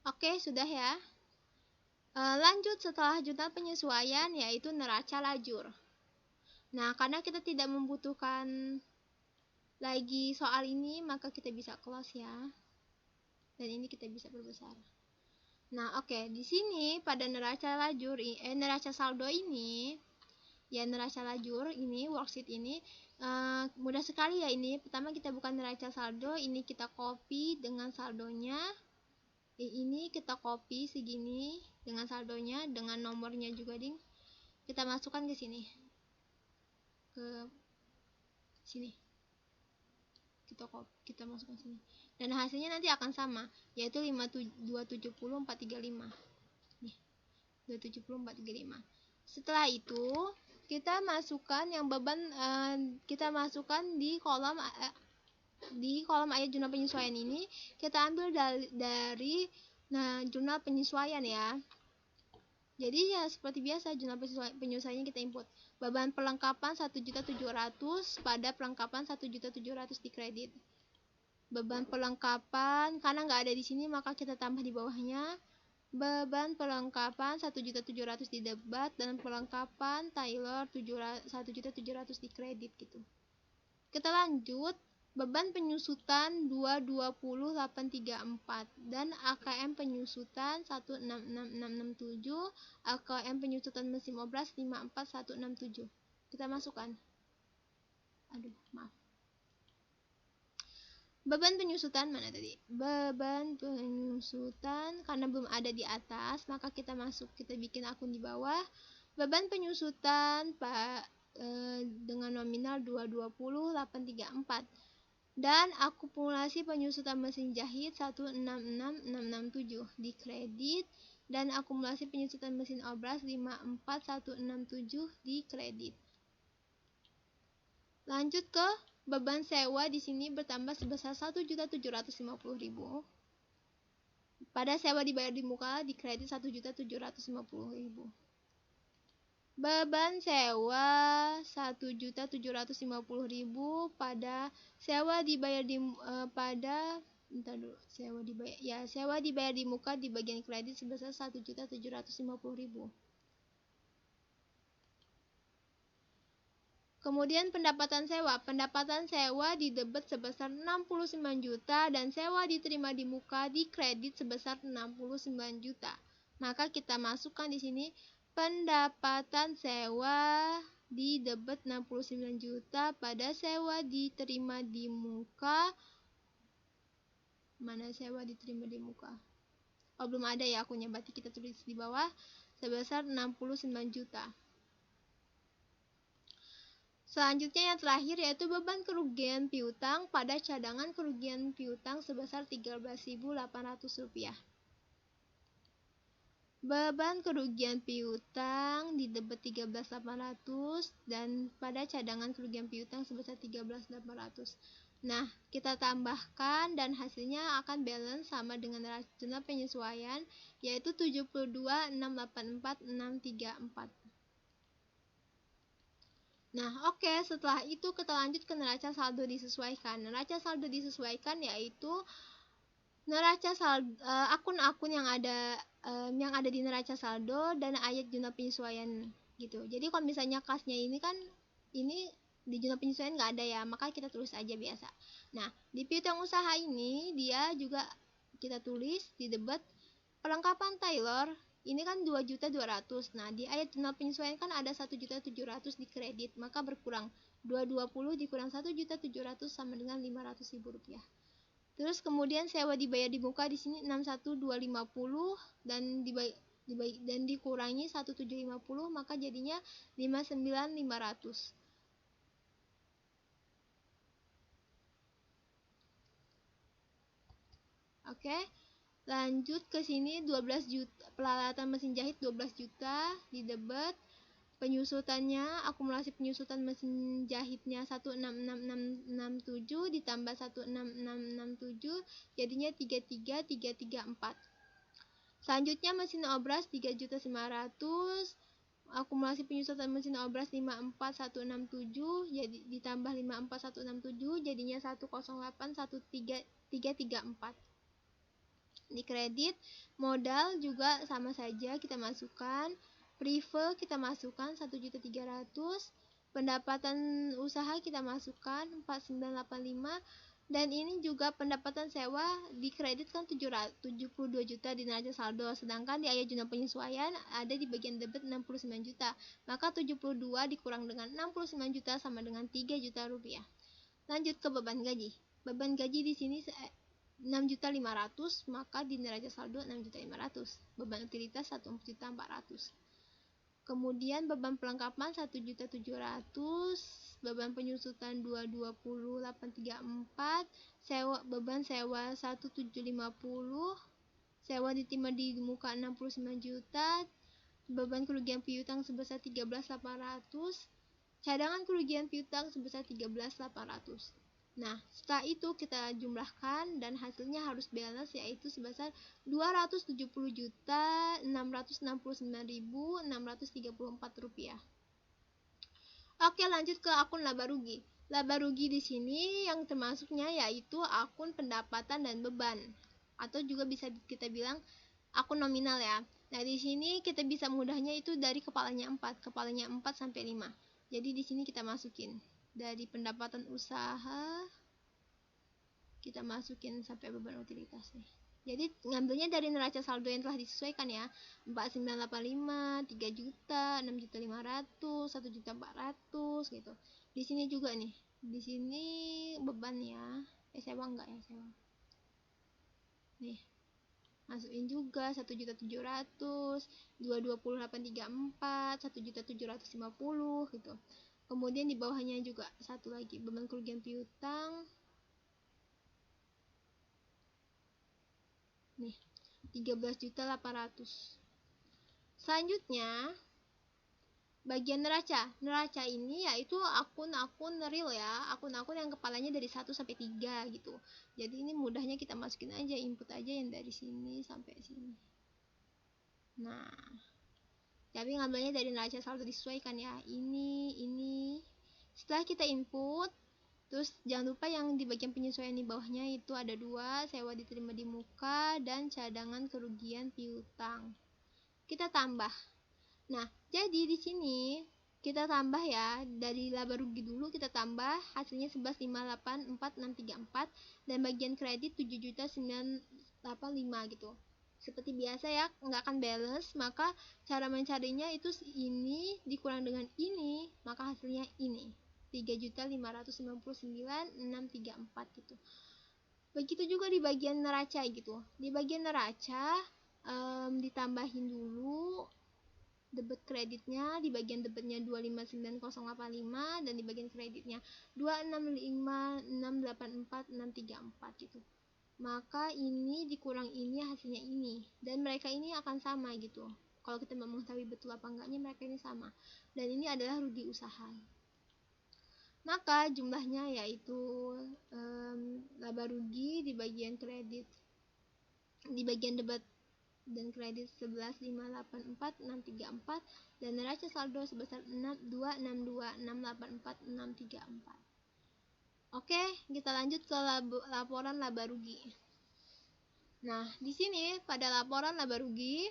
Oke, sudah ya. Lanjut setelah jurnal penyesuaian yaitu neraca lajur. Nah, karena kita tidak membutuhkan lagi soal ini, maka kita bisa close ya. Dan ini kita bisa perbesar. Nah, oke, di sini pada neraca lajur neraca saldo ini, ya neraca lajur ini worksheet ini mudah sekali ya ini. Pertama kita buka neraca saldo, ini kita copy dengan saldonya. Ini kita copy segini dengan saldonya, dengan nomornya juga ding. Kita masukkan ke sini. Ke sini. Kita masukkan sini. Dan hasilnya nanti akan sama, yaitu 270,435. Nih. 270,435. Setelah itu, kita masukkan yang beban kita masukkan di kolom ayat jurnal penyesuaian ini, kita ambil dari jurnal penyesuaian ya. Jadi ya seperti biasa jurnal penyesuaiannya kita input. Beban perlengkapan 1.700.000 pada perlengkapan 1.700.000 di kredit. Beban perlengkapan karena nggak ada di sini maka kita tambah di bawahnya. Beban perlengkapan 1.700.000 di debat dan perlengkapan Taylor 1.700.000 di kredit gitu. Kita lanjut. Beban penyusutan 220.834 dan AKM penyusutan 166667, AKM penyusutan mesin obras 54167. Kita masukkan. Beban penyusutan mana tadi? Beban penyusutan karena belum ada di atas, maka kita bikin akun di bawah. Beban penyusutan dengan nominal 220.834 dan akumulasi penyusutan mesin jahit 166667 di kredit dan akumulasi penyusutan mesin obras 54167 di kredit. Lanjut ke beban sewa di sini bertambah sebesar 1.750.000. Pada sewa dibayar di muka di kredit 1.750.000. Beban sewa 1.750.000 pada sewa dibayar di sewa dibayar di muka di bagian kredit sebesar 1.750.000. Kemudian pendapatan sewa di debit sebesar 69 juta dan sewa diterima di muka di kredit sebesar 69 juta. Maka kita masukkan di sini pendapatan sewa di debit 69 juta pada sewa diterima di muka. Mana sewa diterima di muka? Oh, belum ada ya akunnya, berarti kita tulis di bawah sebesar 69 juta. Selanjutnya yang terakhir yaitu beban kerugian piutang pada cadangan kerugian piutang sebesar Rp13.800. Beban kerugian piutang di debit 13.800 dan pada cadangan kerugian piutang sebesar 13.800. Nah, kita tambahkan dan hasilnya akan balance sama dengan jurnal penyesuaian yaitu 72.684.634. Nah, oke, setelah itu kita lanjut ke neraca saldo disesuaikan. Neraca saldo disesuaikan yaitu neraca saldo akun-akun yang ada di neraca saldo dan ayat jurnal penyesuaian gitu. Jadi kalau misalnya kasnya ini kan ini di jurnal penyesuaian nggak ada ya, maka kita tulis aja biasa. Nah, di piutang usaha ini dia juga kita tulis di debit perlengkapan Taylor ini kan 2.200.000. Nah, di ayat jurnal penyesuaian kan ada 1.700.000 di kredit, maka berkurang 220 dikurang 1.700.000 sama dengan Rp500.000. Terus kemudian sewa dibayar di muka di sini 61250 dan dikurangi 1750 maka jadinya 59500. Oke. Lanjut ke sini 12 juta peralatan mesin jahit 12 juta di debit. Penyusutannya, akumulasi penyusutan mesin jahitnya 166667 ditambah 16667 jadinya 33334. Selanjutnya mesin obras 3.900, akumulasi penyusutan mesin obras 54167 jadi ditambah 54167 jadinya 1081334. Di kredit, modal juga sama saja kita masukkan, prive kita masukkan 1.300.000, pendapatan usaha kita masukkan 4985, dan ini juga pendapatan sewa di kredit kan 72 juta di neraca saldo, sedangkan di ayat jurnal penyesuaian ada di bagian debit 69 juta. Maka 72 dikurang dengan 69 juta sama dengan 3 juta rupiah. Lanjut ke beban gaji. Beban gaji di sini 6.500.000, maka di neraca saldo 6.500.000. Beban utilitas 1.400.000. Kemudian beban pelengkapan 1.700.000, beban penyusutan 220.834, beban sewa 1.750, sewa diterima di muka 69 juta, beban kerugian piutang sebesar 13.800, cadangan kerugian piutang sebesar 13.800. Nah, setelah itu kita jumlahkan dan hasilnya harus balance, yaitu sebesar 270.669.634 rupiah. Oke, lanjut ke akun laba rugi. Laba rugi di sini yang termasuknya yaitu akun pendapatan dan beban, atau juga bisa kita bilang akun nominal ya. Nah, di sini kita bisa mudahnya itu dari kepalanya 4 sampai 5. Jadi di sini kita masukin dari pendapatan usaha, kita masukin sampai beban utilitas nih. Jadi ngambilnya dari neraca saldo yang telah disesuaikan ya. 4985, 3 juta, 6.500.000, 1.400.000 gitu. Di sini juga nih. Di sini beban ya. Sewa enggak ya, sewa. Nih. Masukin juga 1.700.000, 220.834, 1.750 gitu. Kemudian di bawahnya juga satu lagi beban kerugian piutang. Nih, 13.800.000. Selanjutnya bagian neraca. Neraca ini yaitu akun-akun real ya, akun-akun yang kepalanya dari 1 sampai 3 gitu. Jadi ini mudahnya kita masukin aja, input aja yang dari sini sampai sini. Nah, tapi ngambilnya dari neraca saldo disesuaikan ya. Ini. Setelah kita input, terus jangan lupa yang di bagian penyesuaian di bawahnya itu ada 2, sewa diterima di muka dan cadangan kerugian piutang. Kita tambah. Nah, jadi di sini kita tambah ya, dari laba rugi dulu kita tambah, hasilnya 11.584.634, dan bagian kredit 7.985 gitu. Seperti biasa ya, nggak akan balance, maka cara mencarinya itu ini dikurang dengan ini, maka hasilnya ini 3.599.634 gitu. Begitu juga di bagian neraca gitu. Di bagian neraca ditambahin dulu debit kreditnya, di bagian debitnya 259.085 dan di bagian kreditnya 265.684.634 gitu. Maka ini dikurang ini hasilnya ini, dan mereka ini akan sama gitu. Kalau kita mau mengetahui betul apa enggaknya, mereka ini sama, dan ini adalah rugi usaha. Maka jumlahnya yaitu laba rugi di bagian kredit, di bagian debit dan kredit 11.584.634, dan neraca saldo sebesar 262.684.634. Oke, kita lanjut ke laporan laba rugi. Nah, di sini pada laporan laba rugi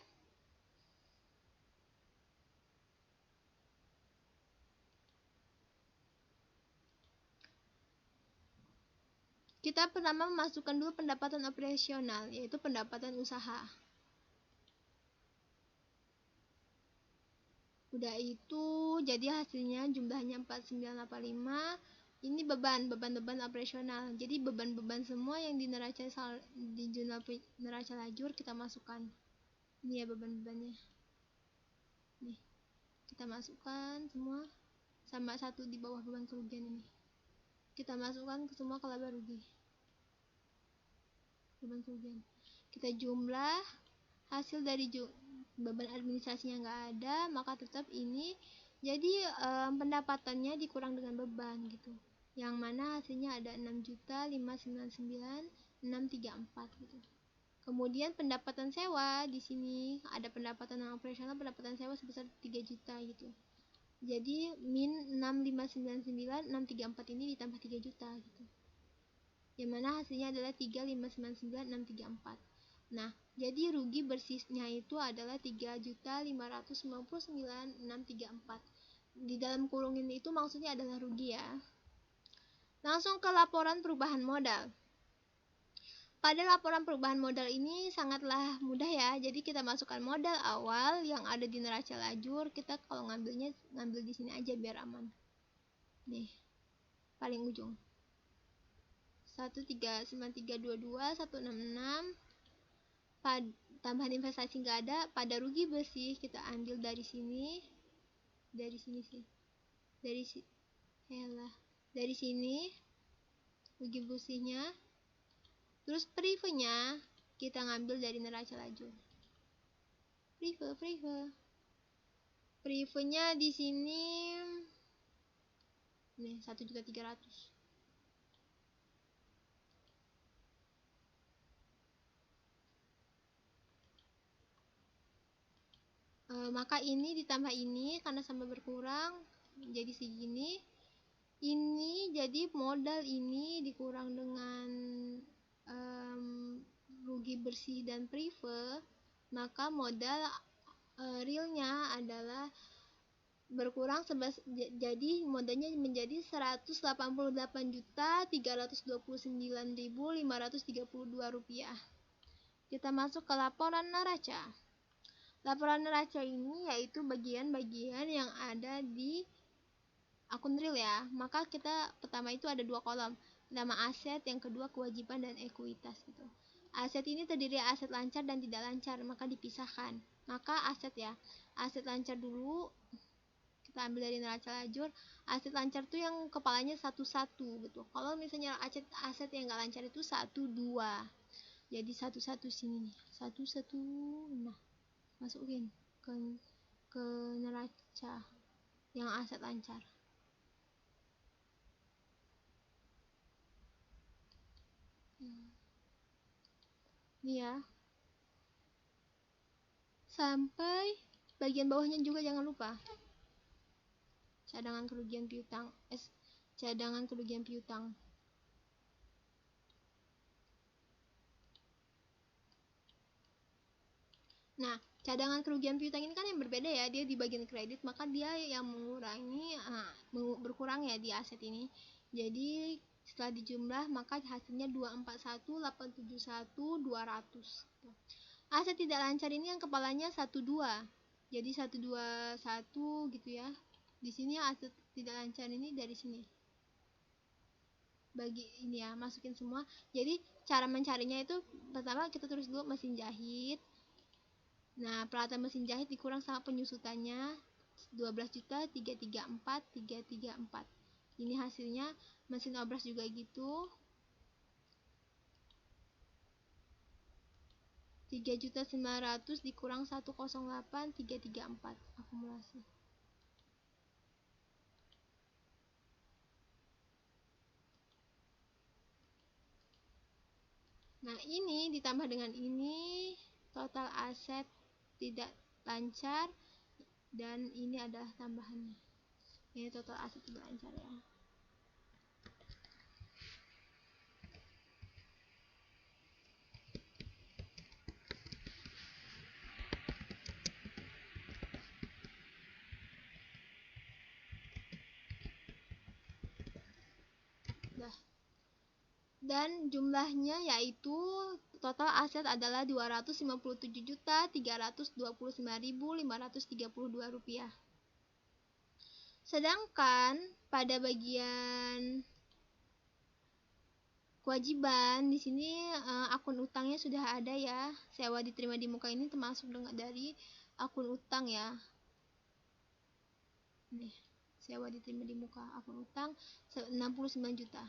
kita pertama memasukkan dulu pendapatan operasional, yaitu pendapatan usaha. Udah itu jadi hasilnya jumlahnya 4985. Ini beban operasional. Jadi beban-beban semua yang di jurnal neraca lajur kita masukkan. Ini ya beban-bebannya. Nih, kita masukkan semua sama satu di bawah beban kerugian ini. Kita masukkan ke semua ke laba rugi. Beban kerugian. Kita jumlah hasil dari beban administrasinya nggak ada, maka tetap ini jadi pendapatannya dikurang dengan beban gitu, yang mana hasilnya ada 6.599.634 gitu. Kemudian pendapatan sewa di sini ada pendapatan non operasional, pendapatan sewa sebesar 3 juta gitu. Jadi min 6.599.634 ini ditambah 3 juta gitu. Yang mana hasilnya adalah 3.599.634. Nah, jadi rugi bersihnya itu adalah 3.599.634. Di dalam kurung ini itu maksudnya adalah rugi ya. Langsung ke laporan perubahan modal. Pada laporan perubahan modal ini sangatlah mudah ya. Jadi kita masukkan modal awal yang ada di neraca lajur. Kita kalau ngambil di sini aja biar aman. Nih, paling ujung. 139.322.166. Tambahan investasi nggak ada. Pada rugi bersih kita ambil dari sini. Dari sini sih. Dari sini rugi bersihnya. Terus privenya kita ngambil dari neraca lajur. Privenya di sini nih 1.300.000. Maka ini ditambah ini karena sama berkurang jadi segini. Ini jadi modal ini dikurang dengan rugi bersih dan prive, maka modal realnya adalah berkurang jadi modalnya menjadi 188.329.532 rupiah. Kita masuk ke laporan neraca. Laporan neraca ini yaitu bagian-bagian yang ada di akun real ya. Maka kita pertama itu ada 2 kolom. Pertama aset, yang kedua kewajiban dan ekuitas gitu. Aset ini terdiri aset lancar dan tidak lancar, maka dipisahkan. Maka aset ya. Aset lancar dulu kita ambil dari neraca lajur. Aset lancar tuh yang kepalanya 1-1 gitu. Kalau misalnya aset yang enggak lancar itu 1-2. Jadi 1-1 sini nih. 1-1. Nah, masukin ke neraca yang aset lancar. Nih ya. Sampai bagian bawahnya juga jangan lupa. Cadangan kerugian piutang. Cadangan kerugian piutang. Nah, cadangan kerugian piutang ini kan yang berbeda ya, dia di bagian kredit, maka dia yang mengurangi berkurang ya di aset ini. Jadi setelah dijumlah maka hasilnya 241.871.200. Aset tidak lancar ini yang kepalanya 12. Jadi 121 gitu ya. Di sini aset tidak lancar ini dari sini. Bagi ini ya, masukin semua. Jadi cara mencarinya itu pertama kita tulis dulu mesin jahit. Nah, peralatan mesin jahit dikurang sama penyusutannya 12.334.334. Ini hasilnya. Mesin obras juga gitu. 3.900.000 dikurang 108.334 akumulasi. Nah, ini ditambah dengan ini total aset tidak lancar, dan ini adalah tambahannya. Ini total aset tidak lancar ya. Dan jumlahnya yaitu total aset adalah 257.329.532 rupiah. Sedangkan pada bagian kewajiban di sini akun utangnya sudah ada ya. Sewa diterima di muka ini termasuk dari akun utang ya. Nih, sewa diterima di muka akun utang 69 juta.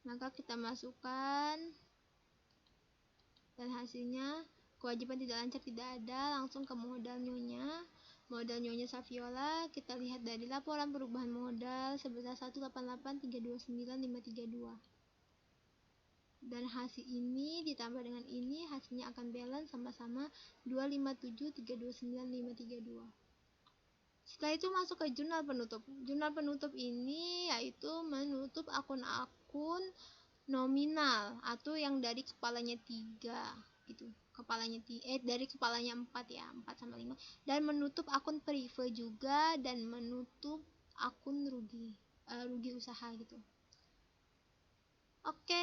Maka kita masukkan dan hasilnya kewajiban tidak lancar tidak ada, langsung ke modal nyonya. Modal nyonya Saviola kita lihat dari laporan perubahan modal sebesar 188.329.532. Dan hasil ini ditambah dengan ini hasilnya akan balance sama-sama 257.329.532. Setelah itu masuk ke jurnal penutup. Jurnal penutup ini yaitu menutup akun-akun nominal atau yang dari kepalanya 3 gitu. Dari kepalanya 4 ya, 4 sama 5, dan menutup akun prive juga, dan menutup akun rugi usaha gitu. Oke,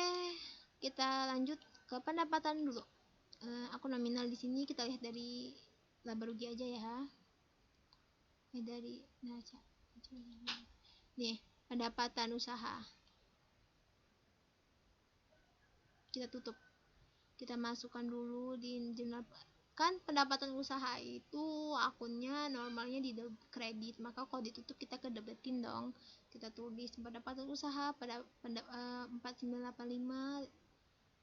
kita lanjut ke pendapatan dulu. Akun nominal di sini kita lihat dari laba rugi aja ya. Dari neraca. Nih, pendapatan usaha. Kita tutup. Kita masukkan dulu di jurnal. Kan pendapatan usaha itu akunnya normalnya di kredit, maka kalau ditutup kita kedebetin dong. Kita tulis pendapatan usaha pada 4985,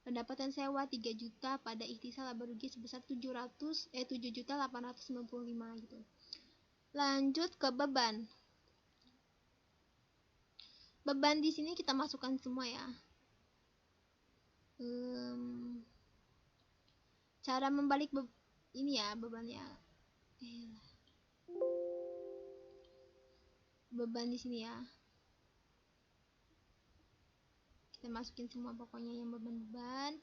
pendapatan sewa 3 juta pada ikhtisar laba rugi sebesar 7.895 gitu. Lanjut ke beban. Beban di sini kita masukkan semua ya. Cara membalik ini ya bebannya. Beban di sini ya. Kita masukin semua pokoknya yang beban-beban.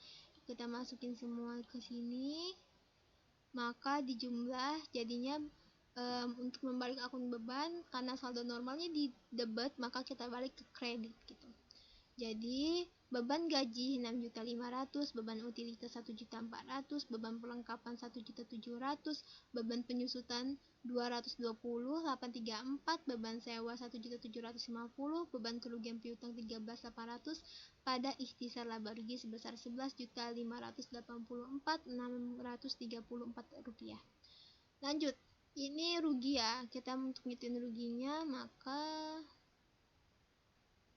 Kita masukin semua ke sini. Maka dijumlah jadinya untuk membalik akun beban, karena saldo normalnya di debit, maka kita balik ke kredit gitu. Jadi beban gaji 6.500.000, beban utilitas 1.400.000, beban perlengkapan 1.700.000, beban penyusutan 220.834, beban sewa 1.750.000, beban kerugian piutang 13.800 pada ikhtisar laba rugi sebesar 11.584.634 rupiah. Lanjut, ini rugi ya. Kita untuk ngitungin ruginya, maka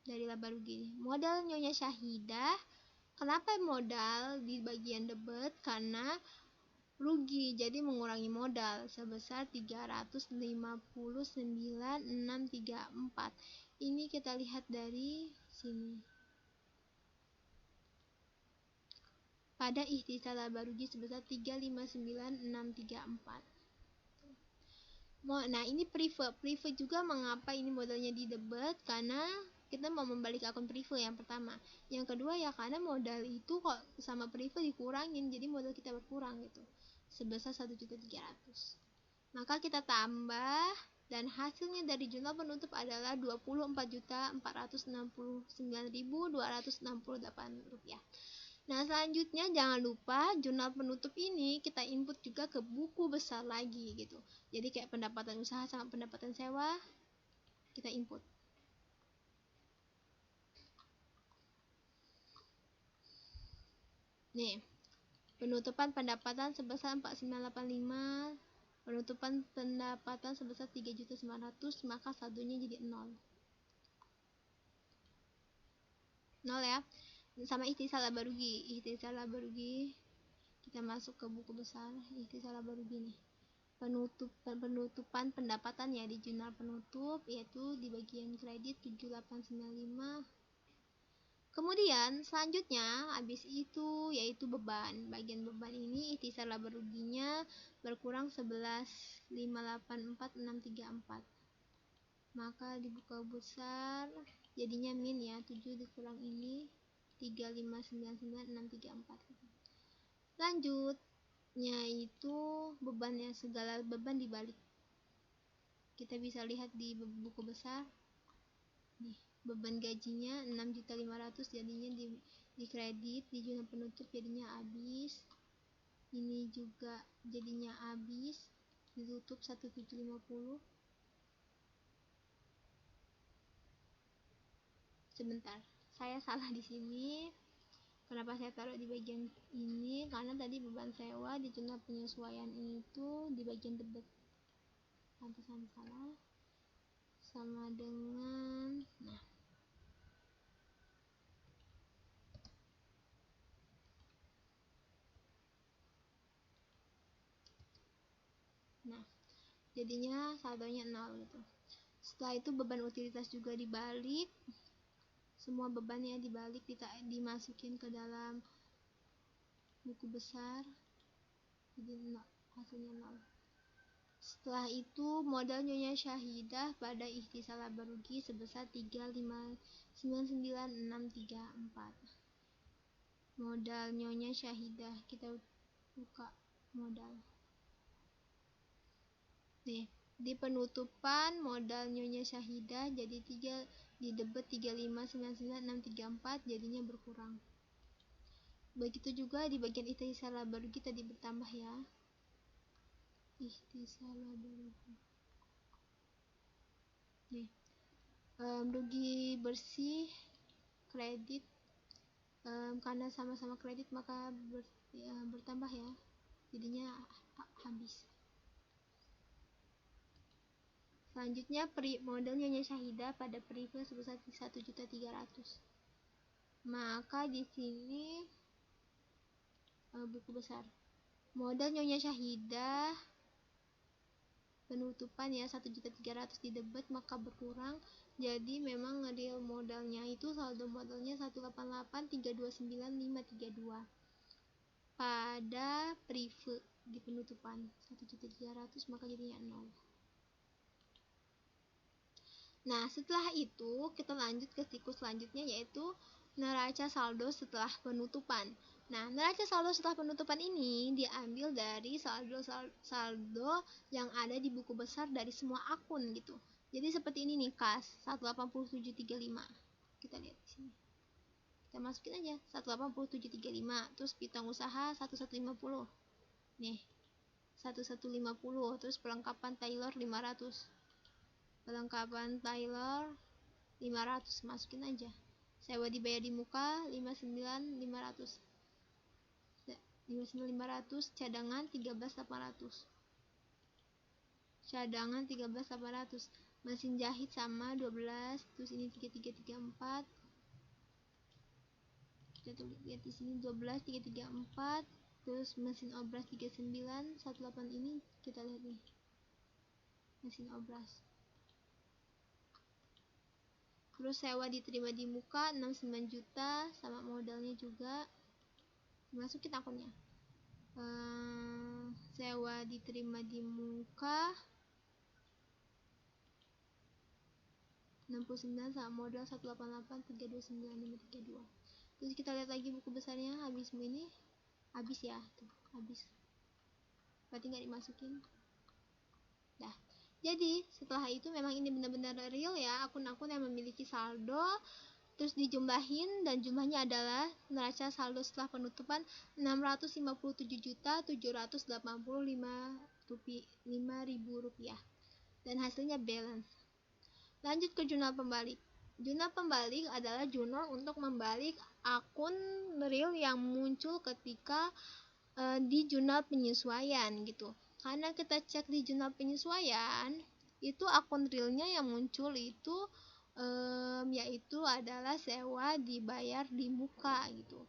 dari laba rugi. Modal Nyonya Syahidah. Kenapa modal di bagian debit? Karena rugi, jadi mengurangi modal sebesar 359.634. Ini kita lihat dari sini. Pada ikhtisar laba rugi sebesar 359.634. Nah, ini prive juga. Mengapa ini modalnya di debit? Karena kita mau membalik akun prive yang pertama. Yang kedua ya karena modal itu kok sama prive dikurangin, jadi modal kita berkurang gitu, sebesar 1.300.000. Maka kita tambah, dan hasilnya dari jurnal penutup adalah 24.469.268 rupiah. Nah, selanjutnya jangan lupa jurnal penutup ini kita input juga ke buku besar lagi gitu. Jadi kayak pendapatan usaha sama pendapatan sewa kita input. Nih, penutupan pendapatan sebesar 4.985, penutupan pendapatan sebesar 3.900.000, maka saldonya jadi 0. 0 ya. Sama ikhtisar laba rugi. Ikhtisar laba rugi kita masuk ke buku besar ikhtisar laba rugi nih. Penutupan pendapatan ya di jurnal penutup, yaitu di bagian kredit 7895. Kemudian selanjutnya habis itu yaitu beban. Bagian beban ini ikhtisar laba ruginya berkurang 11.584.634. Maka dibuka besar jadinya min ya, 7 dikurang ini 3.599.634. Lanjutnya itu bebannya, segala beban dibalik. Kita bisa lihat di buku besar nih, beban gajinya 6.500.000 jadinya di kredit, di jurnal penutup jadinya habis. Ini juga jadinya habis, ditutup 1.750. Sebentar, saya salah di sini. Kenapa saya taruh di bagian ini? Karena tadi beban sewa di jurnal penyesuaian itu di bagian debit. Pantesan salah. Sama dengan nah jadinya saldonya 0 gitu. Setelah itu beban utilitas juga dibalik. Semua bebannya dibalik, dimasukin ke dalam buku besar. Jadi hasilnya 0. Setelah itu modal Nyonya Syahidah pada ikhtisar laba rugi sebesar 3.599.634. Modal Nyonya Syahidah, kita buka modal. Nih, di penutupan modal Nyonya Syahidah jadi 3, di debit 3599,634 jadinya berkurang. Begitu juga di bagian ikhtisar baru kita bertambah ya. Ikhtisar baru. Nih, rugi bersih kredit, karena sama-sama kredit maka bertambah ya, jadinya habis. Selanjutnya modal Nyonya Syahidah pada periode sebesar 1.300.000. Maka di sini buku besar. Modal Nyonya Syahidah penutupan ya 1.300.000 di debit maka berkurang. Jadi memang real modalnya itu saldo modalnya 188.329.532 pada prive di penutupan 1.300.000 maka jadinya 0. Nah, setelah itu kita lanjut ke siklus selanjutnya yaitu neraca saldo setelah penutupan. Nah, neraca saldo setelah penutupan ini diambil dari saldo yang ada di buku besar dari semua akun gitu. Jadi seperti ini nih, kas 18735. Kita lihat di sini. Kita masukin aja 18735, terus piutang usaha 1150. Nih, 1150, terus perlengkapan Taylor 500. Perlengkapan Taylor 500, masukin aja. Sewa dibayar di muka 59.500. 59.500, cadangan 13.800. Cadangan 13.800. Mesin jahit sama 12, terus ini 3334. Kita lihat di sini 12 334, terus mesin obras 39 18 ini kita lihat nih. Mesin obras. Terus sewa diterima di muka 69 juta sama modalnya juga, masukin akunnya. Sewa diterima di muka 69 sama modal 188.329.532. Terus kita lihat lagi buku besarnya, habis ini habis ya, tuh habis, berarti nggak dimasukin. Dah, jadi setelah itu memang ini benar-benar real ya, akun-akun yang memiliki saldo terus dijumlahin dan jumlahnya adalah neraca saldo setelah penutupan 657.785.500 rupiah dan hasilnya balance. Lanjut ke jurnal pembalik. Jurnal pembalik adalah jurnal untuk membalik akun real yang muncul ketika di jurnal penyesuaian gitu. Karena kita cek di jurnal penyesuaian itu akun realnya yang muncul itu yaitu adalah sewa dibayar di muka gitu.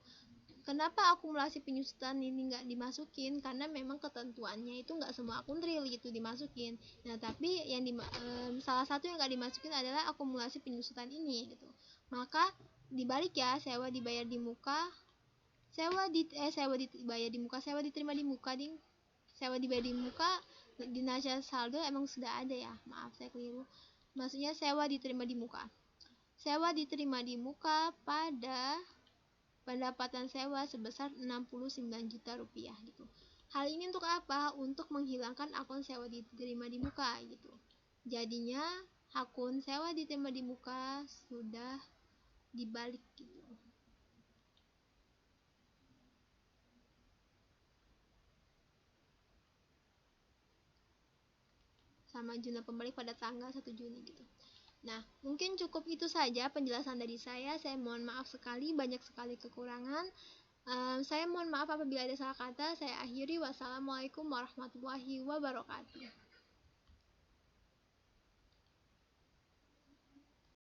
Kenapa akumulasi penyusutan ini nggak dimasukin? Karena memang ketentuannya itu nggak semua akun real gitu dimasukin. Nah, tapi yang salah satu yang nggak dimasukin adalah akumulasi penyusutan ini gitu. Maka dibalik ya, sewa dibayar di muka, sewa dibayar di muka, sewa diterima di muka, ding. Sewa dibayar di muka di neraca saldo emang sudah ada ya. Maaf saya keliru. Maksudnya sewa diterima di muka. Sewa diterima di muka pada pendapatan sewa sebesar 69 juta rupiah gitu. Hal ini untuk apa? Untuk menghilangkan akun sewa diterima di muka gitu. Jadinya akun sewa diterima di muka sudah dibalik gitu. Sama jurnal pembalik pada tanggal 1 Juni gitu. Nah, mungkin cukup itu saja penjelasan dari saya. Saya mohon maaf sekali, banyak sekali kekurangan. Saya mohon maaf apabila ada salah kata. Saya akhiri. Wassalamualaikum warahmatullahi wabarakatuh.